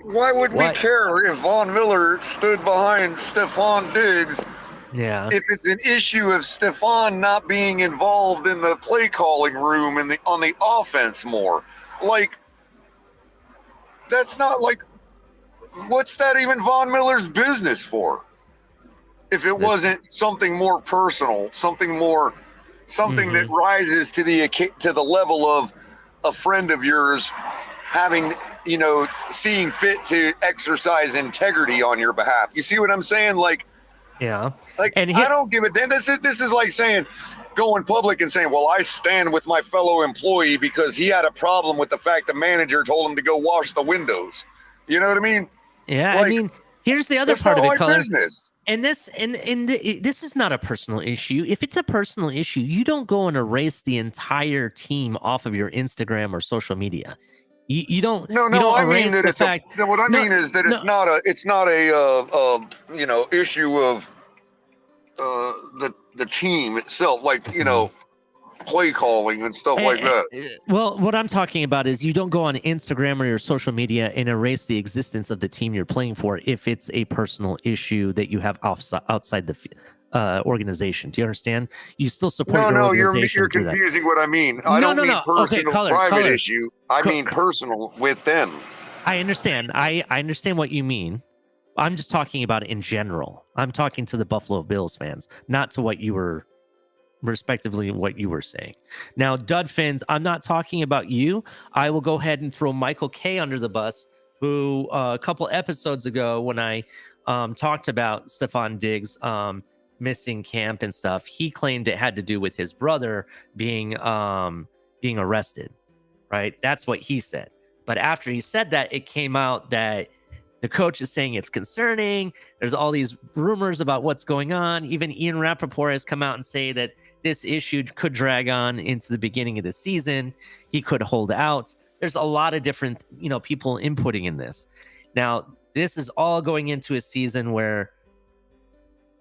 Why would we care if Von Miller stood behind Stephon Diggs? Yeah. If it's an issue of Stephon not being involved in the play calling room and on the offense more, like, that's not like, what's that even Von Miller's business for? If it wasn't something more personal, something that rises to the level of a friend of yours having, seeing fit to exercise integrity on your behalf. You see what I'm saying? Like, yeah. Like, I don't give a damn. This is like saying, going public and saying, well, I stand with my fellow employee because he had a problem with the fact the manager told him to go wash the windows. You know what I mean? Yeah, like, I mean, here's the other part of it, Color. Business. And this is not a personal issue. If it's a personal issue, you don't go and erase the entire team off of your Instagram or social media. You don't. No, you no, don't I mean erase that the it's fact, a. No, what I No, mean is that no. it's not a you know, issue of the team itself, like, you know, play calling and stuff like that. Well, what I'm talking about is you don't go on Instagram or your social media and erase the existence of the team you're playing for if it's a personal issue that you have outside the organization. Do you understand? You still support No, your no, organization you're through that. confusing what I mean. I No, don't no, mean no. Okay, personal, private issue. I Co- mean personal with them. I understand. I understand what you mean. I'm just talking about it in general. I'm talking to the Buffalo Bills fans, not to what you were, respectively, what you were saying. Now, Dud Fins, I'm not talking about you. I will go ahead and throw Michael K under the bus, who a couple episodes ago, when I talked about Stephon Diggs missing camp and stuff, he claimed it had to do with his brother being arrested. Right? That's what he said. But after he said that, it came out that the coach is saying it's concerning. There's all these rumors about what's going on. Even Ian Rappaport has come out and say that this issue could drag on into the beginning of the season. He could hold out. There's a lot of different, people inputting in this. Now, this is all going into a season where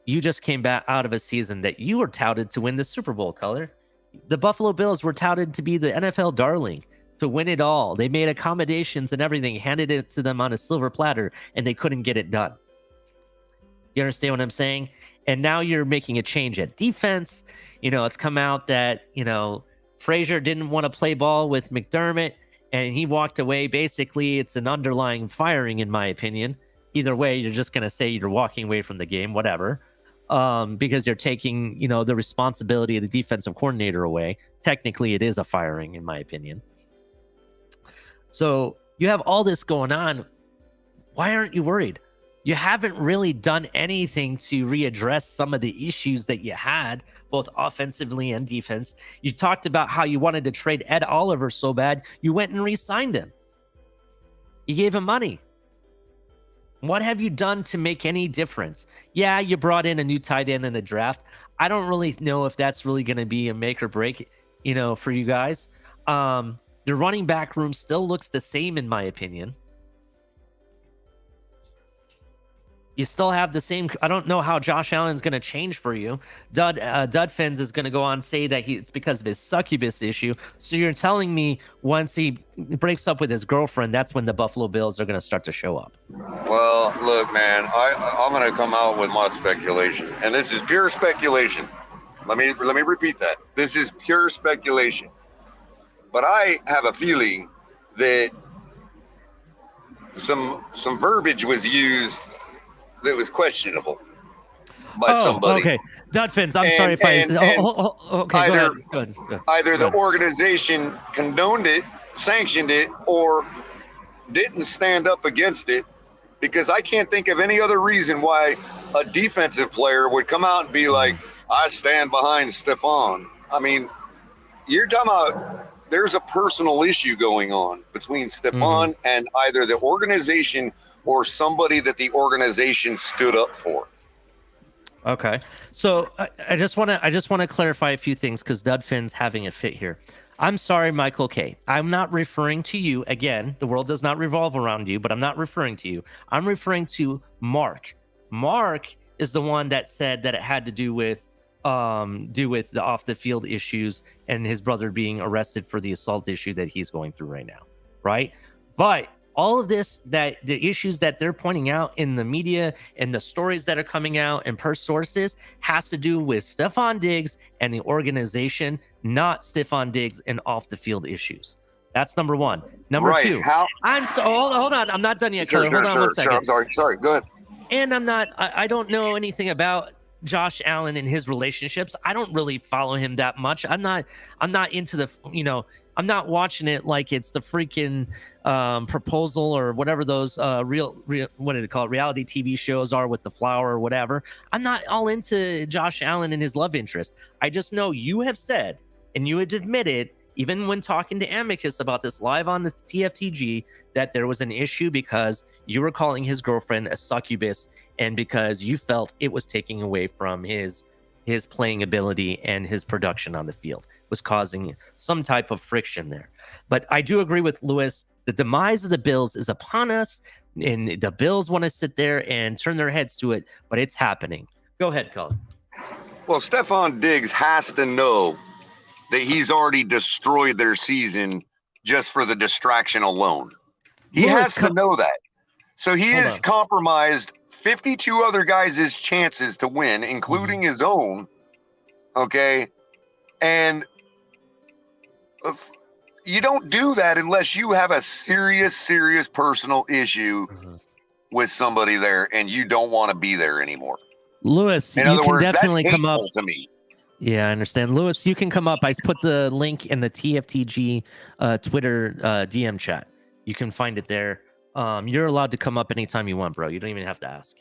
you just came back out of a season that you were touted to win the Super Bowl, Color. The Buffalo Bills were touted to be the NFL darling, to win it all. They made accommodations and everything, handed it to them on a silver platter, and they couldn't get it done. You understand what I'm saying? And now you're making a change at defense. It's come out that, Frazier didn't want to play ball with McDermott, and he walked away. Basically, it's an underlying firing, in my opinion. Either way, you're just going to say you're walking away from the game, whatever, because you're taking, the responsibility of the defensive coordinator away. Technically, it is a firing, in my opinion. So you have all this going on. Why aren't you worried? You haven't really done anything to readdress some of the issues that you had, both offensively and defense. You talked about how you wanted to trade Ed Oliver so bad, you went and re-signed him. You gave him money. What have you done to make any difference? Yeah, you brought in a new tight end in the draft. I don't really know if that's really going to be a make or break, for you guys. The running back room still looks the same, in my opinion. You still have the same. I don't know how Josh Allen's going to change for you. Dud Fins is going to go on and say that it's because of his succubus issue. So you're telling me once he breaks up with his girlfriend, that's when the Buffalo Bills are going to start to show up? Well, look, man, I'm going to come out with my speculation, and this is pure speculation. Let me repeat that. This is pure speculation. But I have a feeling that some verbiage was used that was questionable by somebody. Okay, Dudfins, I'm sorry if I. Okay, either, go ahead. Either the organization condoned it, sanctioned it, or didn't stand up against it, because I can't think of any other reason why a defensive player would come out and be like, I stand behind Stephon. I mean, you're talking about there's a personal issue going on between Stephon and either the organization or somebody that the organization stood up for. Okay, so I just want to clarify a few things because Dudfin's having a fit here. I'm sorry, Michael K. I'm not referring to you again. The world does not revolve around you, but I'm not referring to you. I'm referring to Mark. Mark is the one that said that it had to do with the off the field issues and his brother being arrested for the assault issue that he's going through right now, right? But all of this, that the issues that they're pointing out in the media and the stories that are coming out and per sources has to do with Stephon Diggs and the organization, not Stephon Diggs and off the field issues. That's number one. Number two, How? Hold on. I'm not done yet. Sure, Hold on 1 second. I'm sorry. Go ahead. And I don't know anything about Josh Allen and his relationships. I don't really follow him that much. I'm not into the, I'm not watching it like it's the freaking proposal or whatever those real what did it call it, reality TV shows are with the flower or whatever. I'm not all into Josh Allen and his love interest. I just know you have said, and you had admitted, even when talking to Amicus about this live on the TFTG, that there was an issue because you were calling his girlfriend a succubus and because you felt it was taking away from his playing ability and his production on the field, was causing some type of friction there. But I do agree with Lewis. The demise of the Bills is upon us, and the Bills want to sit there and turn their heads to it, but it's happening. Go ahead, Colin. Well, Stephon Diggs has to know that he's already destroyed their season just for the distraction alone. He has to know that. So he has compromised 52 other guys' chances to win, including his own. Okay. And you don't do that unless you have a serious personal issue with somebody there and you don't want to be there anymore. Lewis, in you other can words, definitely that's come up to me. Yeah, I understand. Lewis, you can come up. I put the link in the TFTG Twitter DM chat. You can find it there. You're allowed to come up anytime you want, bro. You don't even have to ask.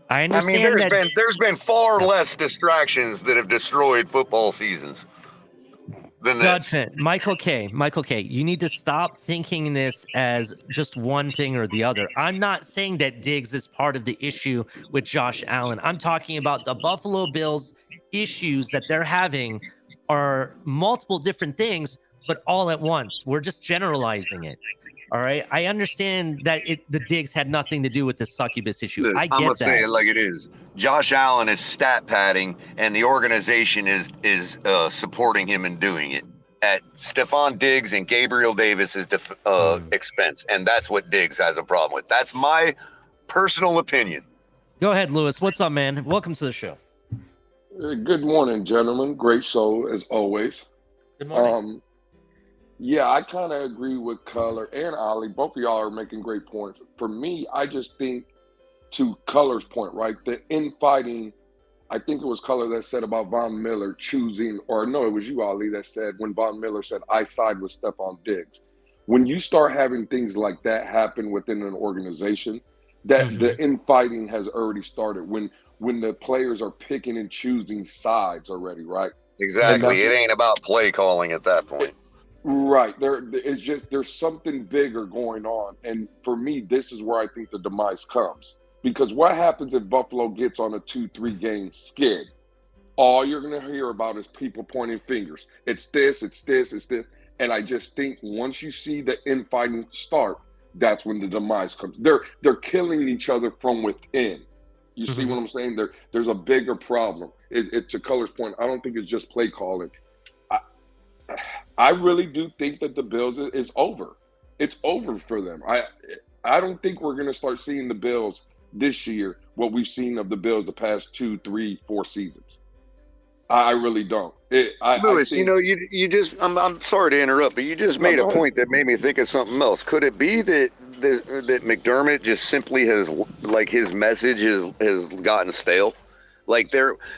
I understand. I mean, there's been far less distractions that have destroyed football seasons than this. Michael K, you need to stop thinking this as just one thing or the other. I'm not saying that Diggs is part of the issue with Josh Allen. I'm talking about the Buffalo Bills issues that they're having are multiple different things, but all at once. We're just generalizing it. All right. I understand that the Diggs had nothing to do with the succubus issue. Look, I get I'm gonna that. say it like it is. Josh Allen is stat padding, and the organization is supporting him in doing it at Stephon Diggs and Gabriel Davis's expense, and that's what Diggs has a problem with. That's my personal opinion. Go ahead, Lewis. What's up, man? Welcome to the show. Good morning, gentlemen. Great show as always. Good morning. Yeah, I kind of agree with Color and Ollie. Both of y'all are making great points. For me, I just think, to Color's point, right, the infighting, I think it was Color that said about Von Miller choosing, or no, it was you, Ollie, that said when Von Miller said, I side with Stephon Diggs. When you start having things like that happen within an organization, that the infighting has already started. When the players are picking and choosing sides already, right? Exactly. It ain't about play calling at that point. Right. It's just there's something bigger going on. And for me, this is where I think the demise comes. Because what happens if Buffalo gets on a 2-3 game skid? All you're going to hear about is people pointing fingers. It's this, it's this, it's this. And I just think once you see the infighting start, that's when the demise comes. They're killing each other from within. You see what I'm saying? There's a bigger problem. To Color's point, I don't think it's just play calling. I really do think that the Bills is over. It's over for them. I don't think we're going to start seeing the Bills this year, what we've seen of the Bills the past 2, 3, 4 seasons. I really don't. Lewis, you just, I'm sorry to interrupt, but you just made a point that made me think of something else. Could it be that McDermott just simply has, like, his message has gotten stale? Like,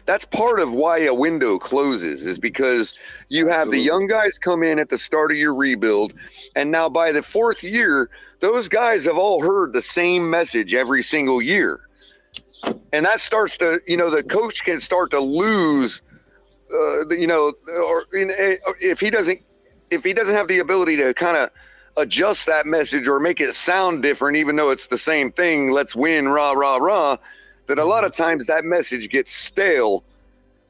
that's part of why a window closes, is because you have the young guys come in at the start of your rebuild, and now by the 4th year, those guys have all heard the same message every single year. And that starts to, the coach can start to lose, if he doesn't have the ability to kind of adjust that message or make it sound different, even though it's the same thing, let's win, rah, rah, rah, that a lot of times that message gets stale,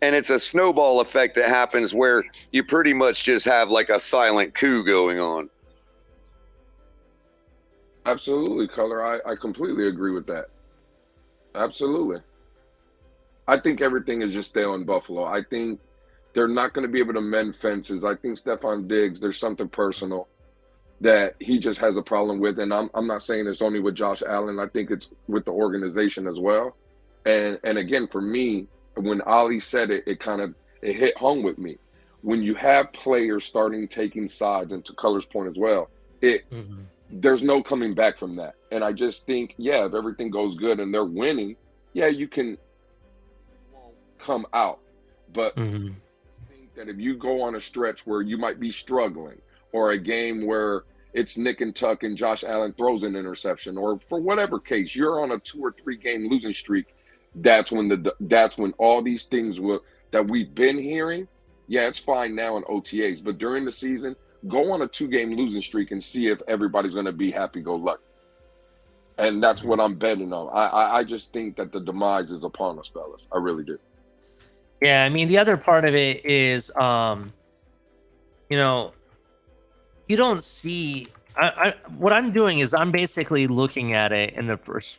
and it's a snowball effect that happens where you pretty much just have like a silent coup going on. Absolutely, Color. I completely agree with that. Absolutely. I think everything is just stale in Buffalo. I think they're not going to be able to mend fences. I think Stephon Diggs, there's something personal that he just has a problem with. And I'm not saying it's only with Josh Allen. I think it's with the organization as well. And again, for me, when Ollie said it, it hit home with me. When you have players starting taking sides, and to Color's point as well, there's no coming back from that. And I just think, if everything goes good and they're winning, you can come out. But I think that if you go on a stretch where you might be struggling, or a game where it's nick and tuck and Josh Allen throws an interception, or for whatever case, you're on a 2 or 3 game losing streak, that's when all these things that we've been hearing, it's fine now in OTAs, but during the season, go on a 2 game losing streak and see if everybody's going to be happy-go-lucky. And that's what I'm betting on. I just think that the demise is upon us, fellas. I really do. Yeah, I mean, the other part of it is, you know, you don't see. What I'm doing is I'm basically looking at it in the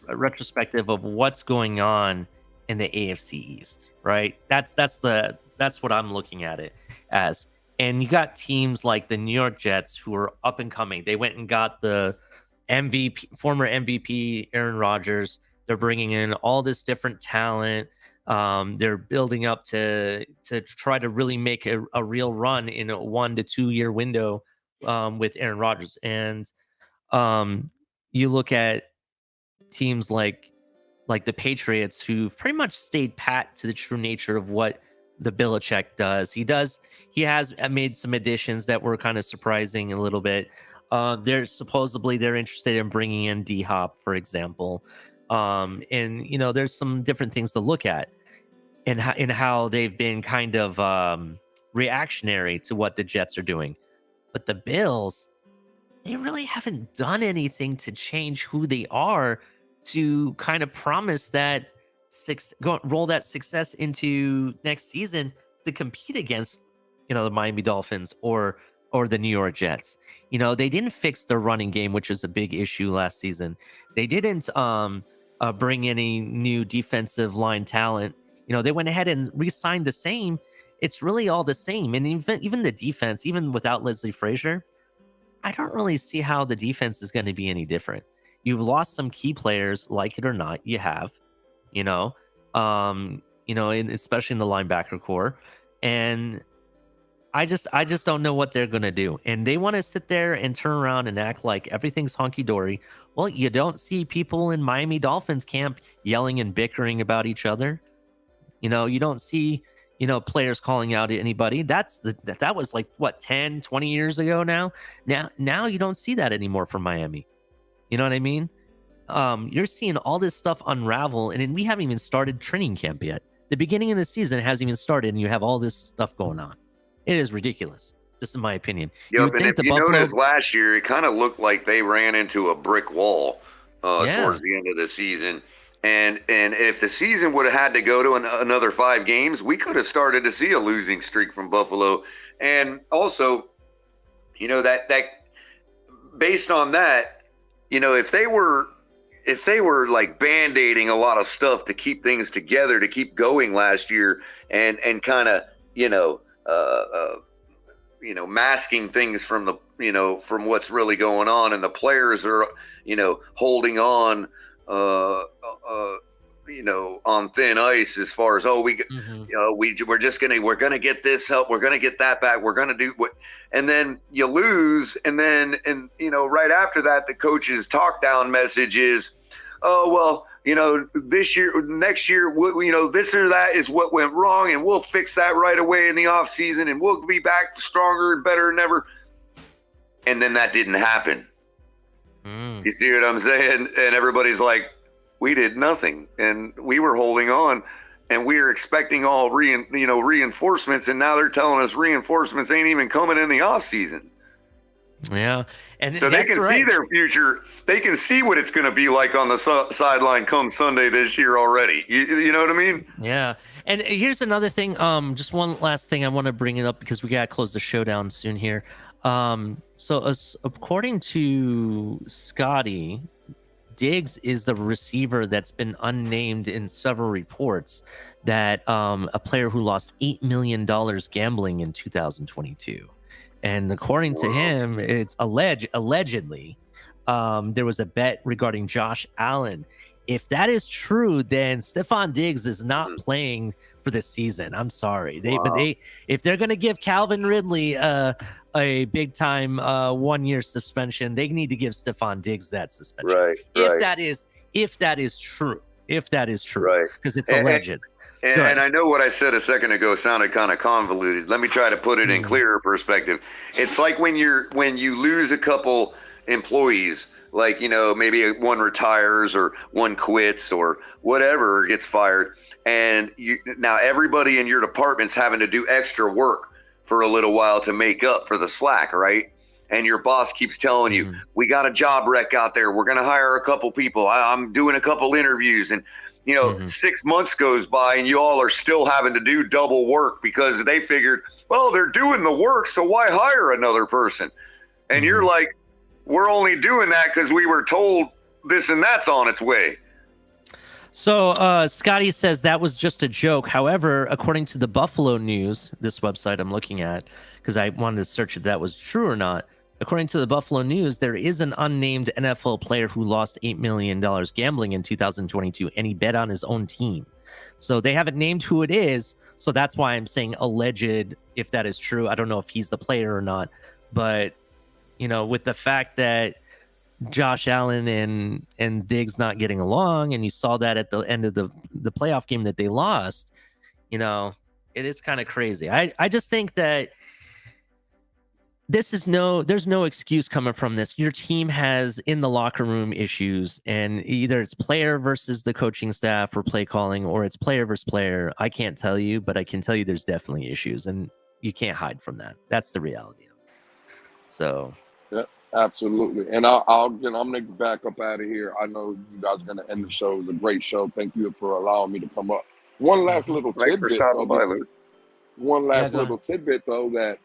retrospective of what's going on in the AFC East, right? That's what I'm looking at it as. And you got teams like the New York Jets who are up and coming. They went and got the former MVP Aaron Rodgers. They're bringing in all this different talent. They're building up to try to really make a real run in a 1 to 2 year window with Aaron Rodgers. And you look at teams like the Patriots, who've pretty much stayed pat to the true nature of what the Belichick does. He has made some additions that were kind of surprising a little bit. They're interested in bringing in D Hop, for example. And there's some different things to look at in how they've been kind of reactionary to what the Jets are doing. But the Bills, they really haven't done anything to change who they are, to kind of promise that roll that success into next season to compete against, the Miami Dolphins or the New York Jets. They didn't fix their running game, which was a big issue last season. They didn't bring any new defensive line talent. They went ahead and re-signed the same. It's really all the same. And even the defense, even without Leslie Frazier, I don't really see how the defense is going to be any different. You've lost some key players, like it or not. You have, especially in the linebacker core. And I just don't know what they're going to do. And they want to sit there and turn around and act like everything's hunky-dory. Well, you don't see people in Miami Dolphins camp yelling and bickering about each other. You don't see, players calling out anybody. That was like, what, 10, 20 years ago now? Now you don't see that anymore from Miami. You know what I mean? You're seeing all this stuff unravel, and we haven't even started training camp yet. The beginning of the season hasn't even started, and you have all this stuff going on. It is ridiculous, just in my opinion. Yep, and if you noticed last year, it kind of looked like they ran into a brick wall towards the end of the season. And if the season would have had to go to another 5 games, we could have started to see a losing streak from Buffalo. And also, that based on that, if they were like band-aiding a lot of stuff to keep things together, to keep going last year, and kind of masking things from the from what's really going on, and the players are holding on on thin ice as far as we're gonna get this help, we're gonna get that back, we're gonna do what, and then you lose, and right after that the coach's talk down message is, this year, next year, this or that is what went wrong, and we'll fix that right away in the off season, and we'll be back stronger and better than ever. And then that didn't happen. You see what I'm saying? And everybody's like, we did nothing, and we were holding on, and we were expecting all reinforcements, and now they're telling us reinforcements ain't even coming in the off season. Yeah, and so they can see their future. They can see what it's going to be like on the sideline come Sunday this year already. You know what I mean? Yeah. And here's another thing. Just one last thing I want to bring it up, because we got to close the show down soon here. So according to Scotty, Diggs is the receiver that's been unnamed in several reports, that a player who lost $8 million gambling in 2022. And according to him, it's allegedly there was a bet regarding Josh Allen. If that is true, then Stephon Diggs is not playing for the season. I'm sorry. If they're going to give Calvin Ridley a big time 1 year suspension, they need to give Stephon Diggs that suspension. Right. If that is true, right? Because it's alleged. And I know what I said a second ago sounded kind of convoluted. Let me try to put it in clearer perspective. It's like when you lose a couple employees, like, maybe one retires or one quits or whatever, gets fired, and now everybody in your department's having to do extra work for a little while to make up for the slack, right? And your boss keeps telling you, we got a job wreck out there, we're going to hire a couple people, I'm doing a couple interviews, and 6 months goes by and you all are still having to do double work because they figured, well, they're doing the work, so why hire another person? And you're like, we're only doing that because we were told this and that's on its way. So Scotty says that was just a joke. However, according to the Buffalo News, this website I'm looking at, because I wanted to search if that was true or not. According to the Buffalo News, there is an unnamed NFL player who lost $8 million gambling in 2022, and he bet on his own team. So they haven't named who it is. So that's why I'm saying alleged, if that is true. I don't know if he's the player or not. But, with the fact that Josh Allen and Diggs not getting along, and you saw that at the end of the playoff game that they lost, it is kind of crazy. I just think that there's no excuse coming from this. Your team has in the locker room issues, and either it's player versus the coaching staff or play calling, or it's player versus player. I can't tell you, but I can tell you there's definitely issues, and you can't hide from that. That's the reality of it. So. Yeah, absolutely. And I'm gonna back up out of here. I know you guys are gonna end the show. It was a great show. Thank you for allowing me to come up. One last little tidbit. One last little tidbit though, that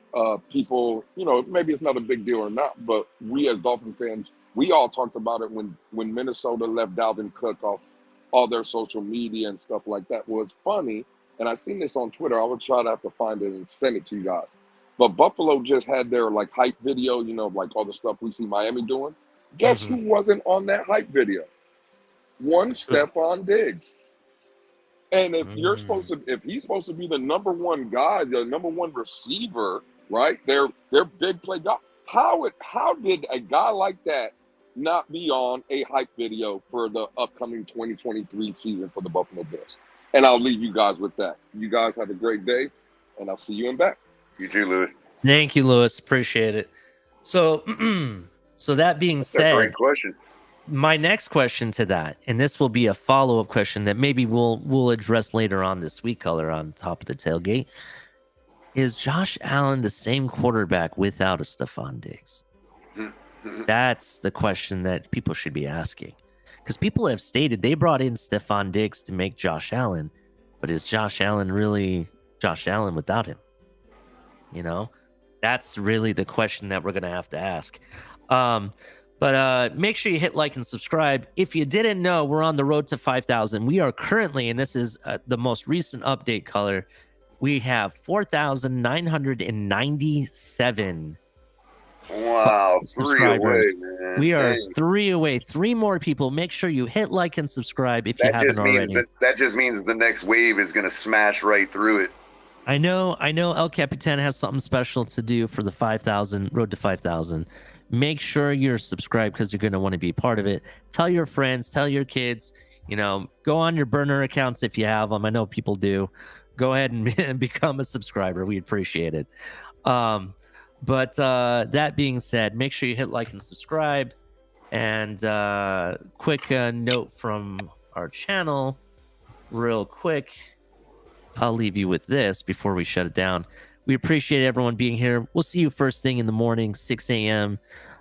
people, maybe it's not a big deal or not, but we as Dolphin fans, we all talked about it when Minnesota left Dalvin Cook off all their social media and stuff like that. Was funny, and I seen this on Twitter. I would try to have to find it and send it to you guys. But Buffalo just had their hype video, like all the stuff we see Miami doing. Guess who wasn't on that hype video? One Stephon Diggs. And if he's supposed to be the number one guy, the number one receiver, right? They're big play guy. How did a guy like that not be on a hype video for the upcoming 2023 season for the Buffalo Bills? And I'll leave you guys with that. You guys have a great day, and I'll see you in back. You too, Lewis. Thank you, Lewis. Appreciate it. So, that being said, great question. My next question to that, and this will be a follow-up question that maybe we'll address later on this week, Color, on top of the tailgate. Is Josh Allen the same quarterback without a Stephon Diggs? That's the question that people should be asking. Because people have stated they brought in Stephon Diggs to make Josh Allen, but is Josh Allen really Josh Allen without him? That's really the question that we're going to have to ask. But make sure you hit like and subscribe. If you didn't know, we're on the road to 5,000. We are currently, and this is the most recent update, Color, we have 4,997. Wow, 3 away, man. We are 3 away. 3 more people. Make sure you hit like and subscribe if you haven't already. That just means the next wave is going to smash right through it. I know El Capitan has something special to do for the 5,000, road to 5,000. Make sure you're subscribed because you're going to want to be part of it. Tell your friends, tell your kids, go on your burner accounts if you have them. I know people do. Go ahead and become a subscriber. We appreciate it. But that being said, make sure you hit like and subscribe. And quick note from our channel, real quick. I'll leave you with this before we shut it down. We appreciate everyone being here. We'll see you first thing in the morning, 6 a.m.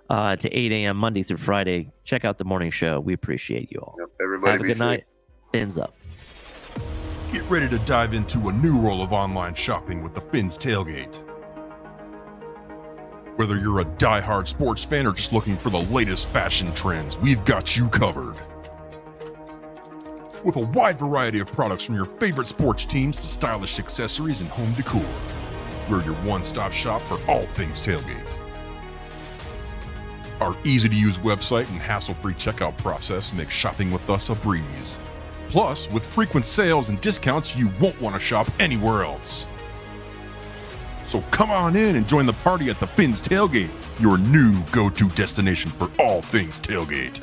To 8 a.m. Monday through Friday. Check out the morning show. We appreciate you all. Yep, everybody have a good night. Fins up. Get ready to dive into a new world of online shopping with the Fins Tailgate. Whether you're a die-hard sports fan or just looking for the latest fashion trends, we've got you covered. With a wide variety of products from your favorite sports teams to stylish accessories and home decor, we're your one-stop shop for all things tailgate. Our easy-to-use website and hassle-free checkout process makes shopping with us a breeze. Plus, with frequent sales and discounts, you won't want to shop anywhere else. So come on in and join the party at the Fins Tailgate, your new go-to destination for all things tailgate.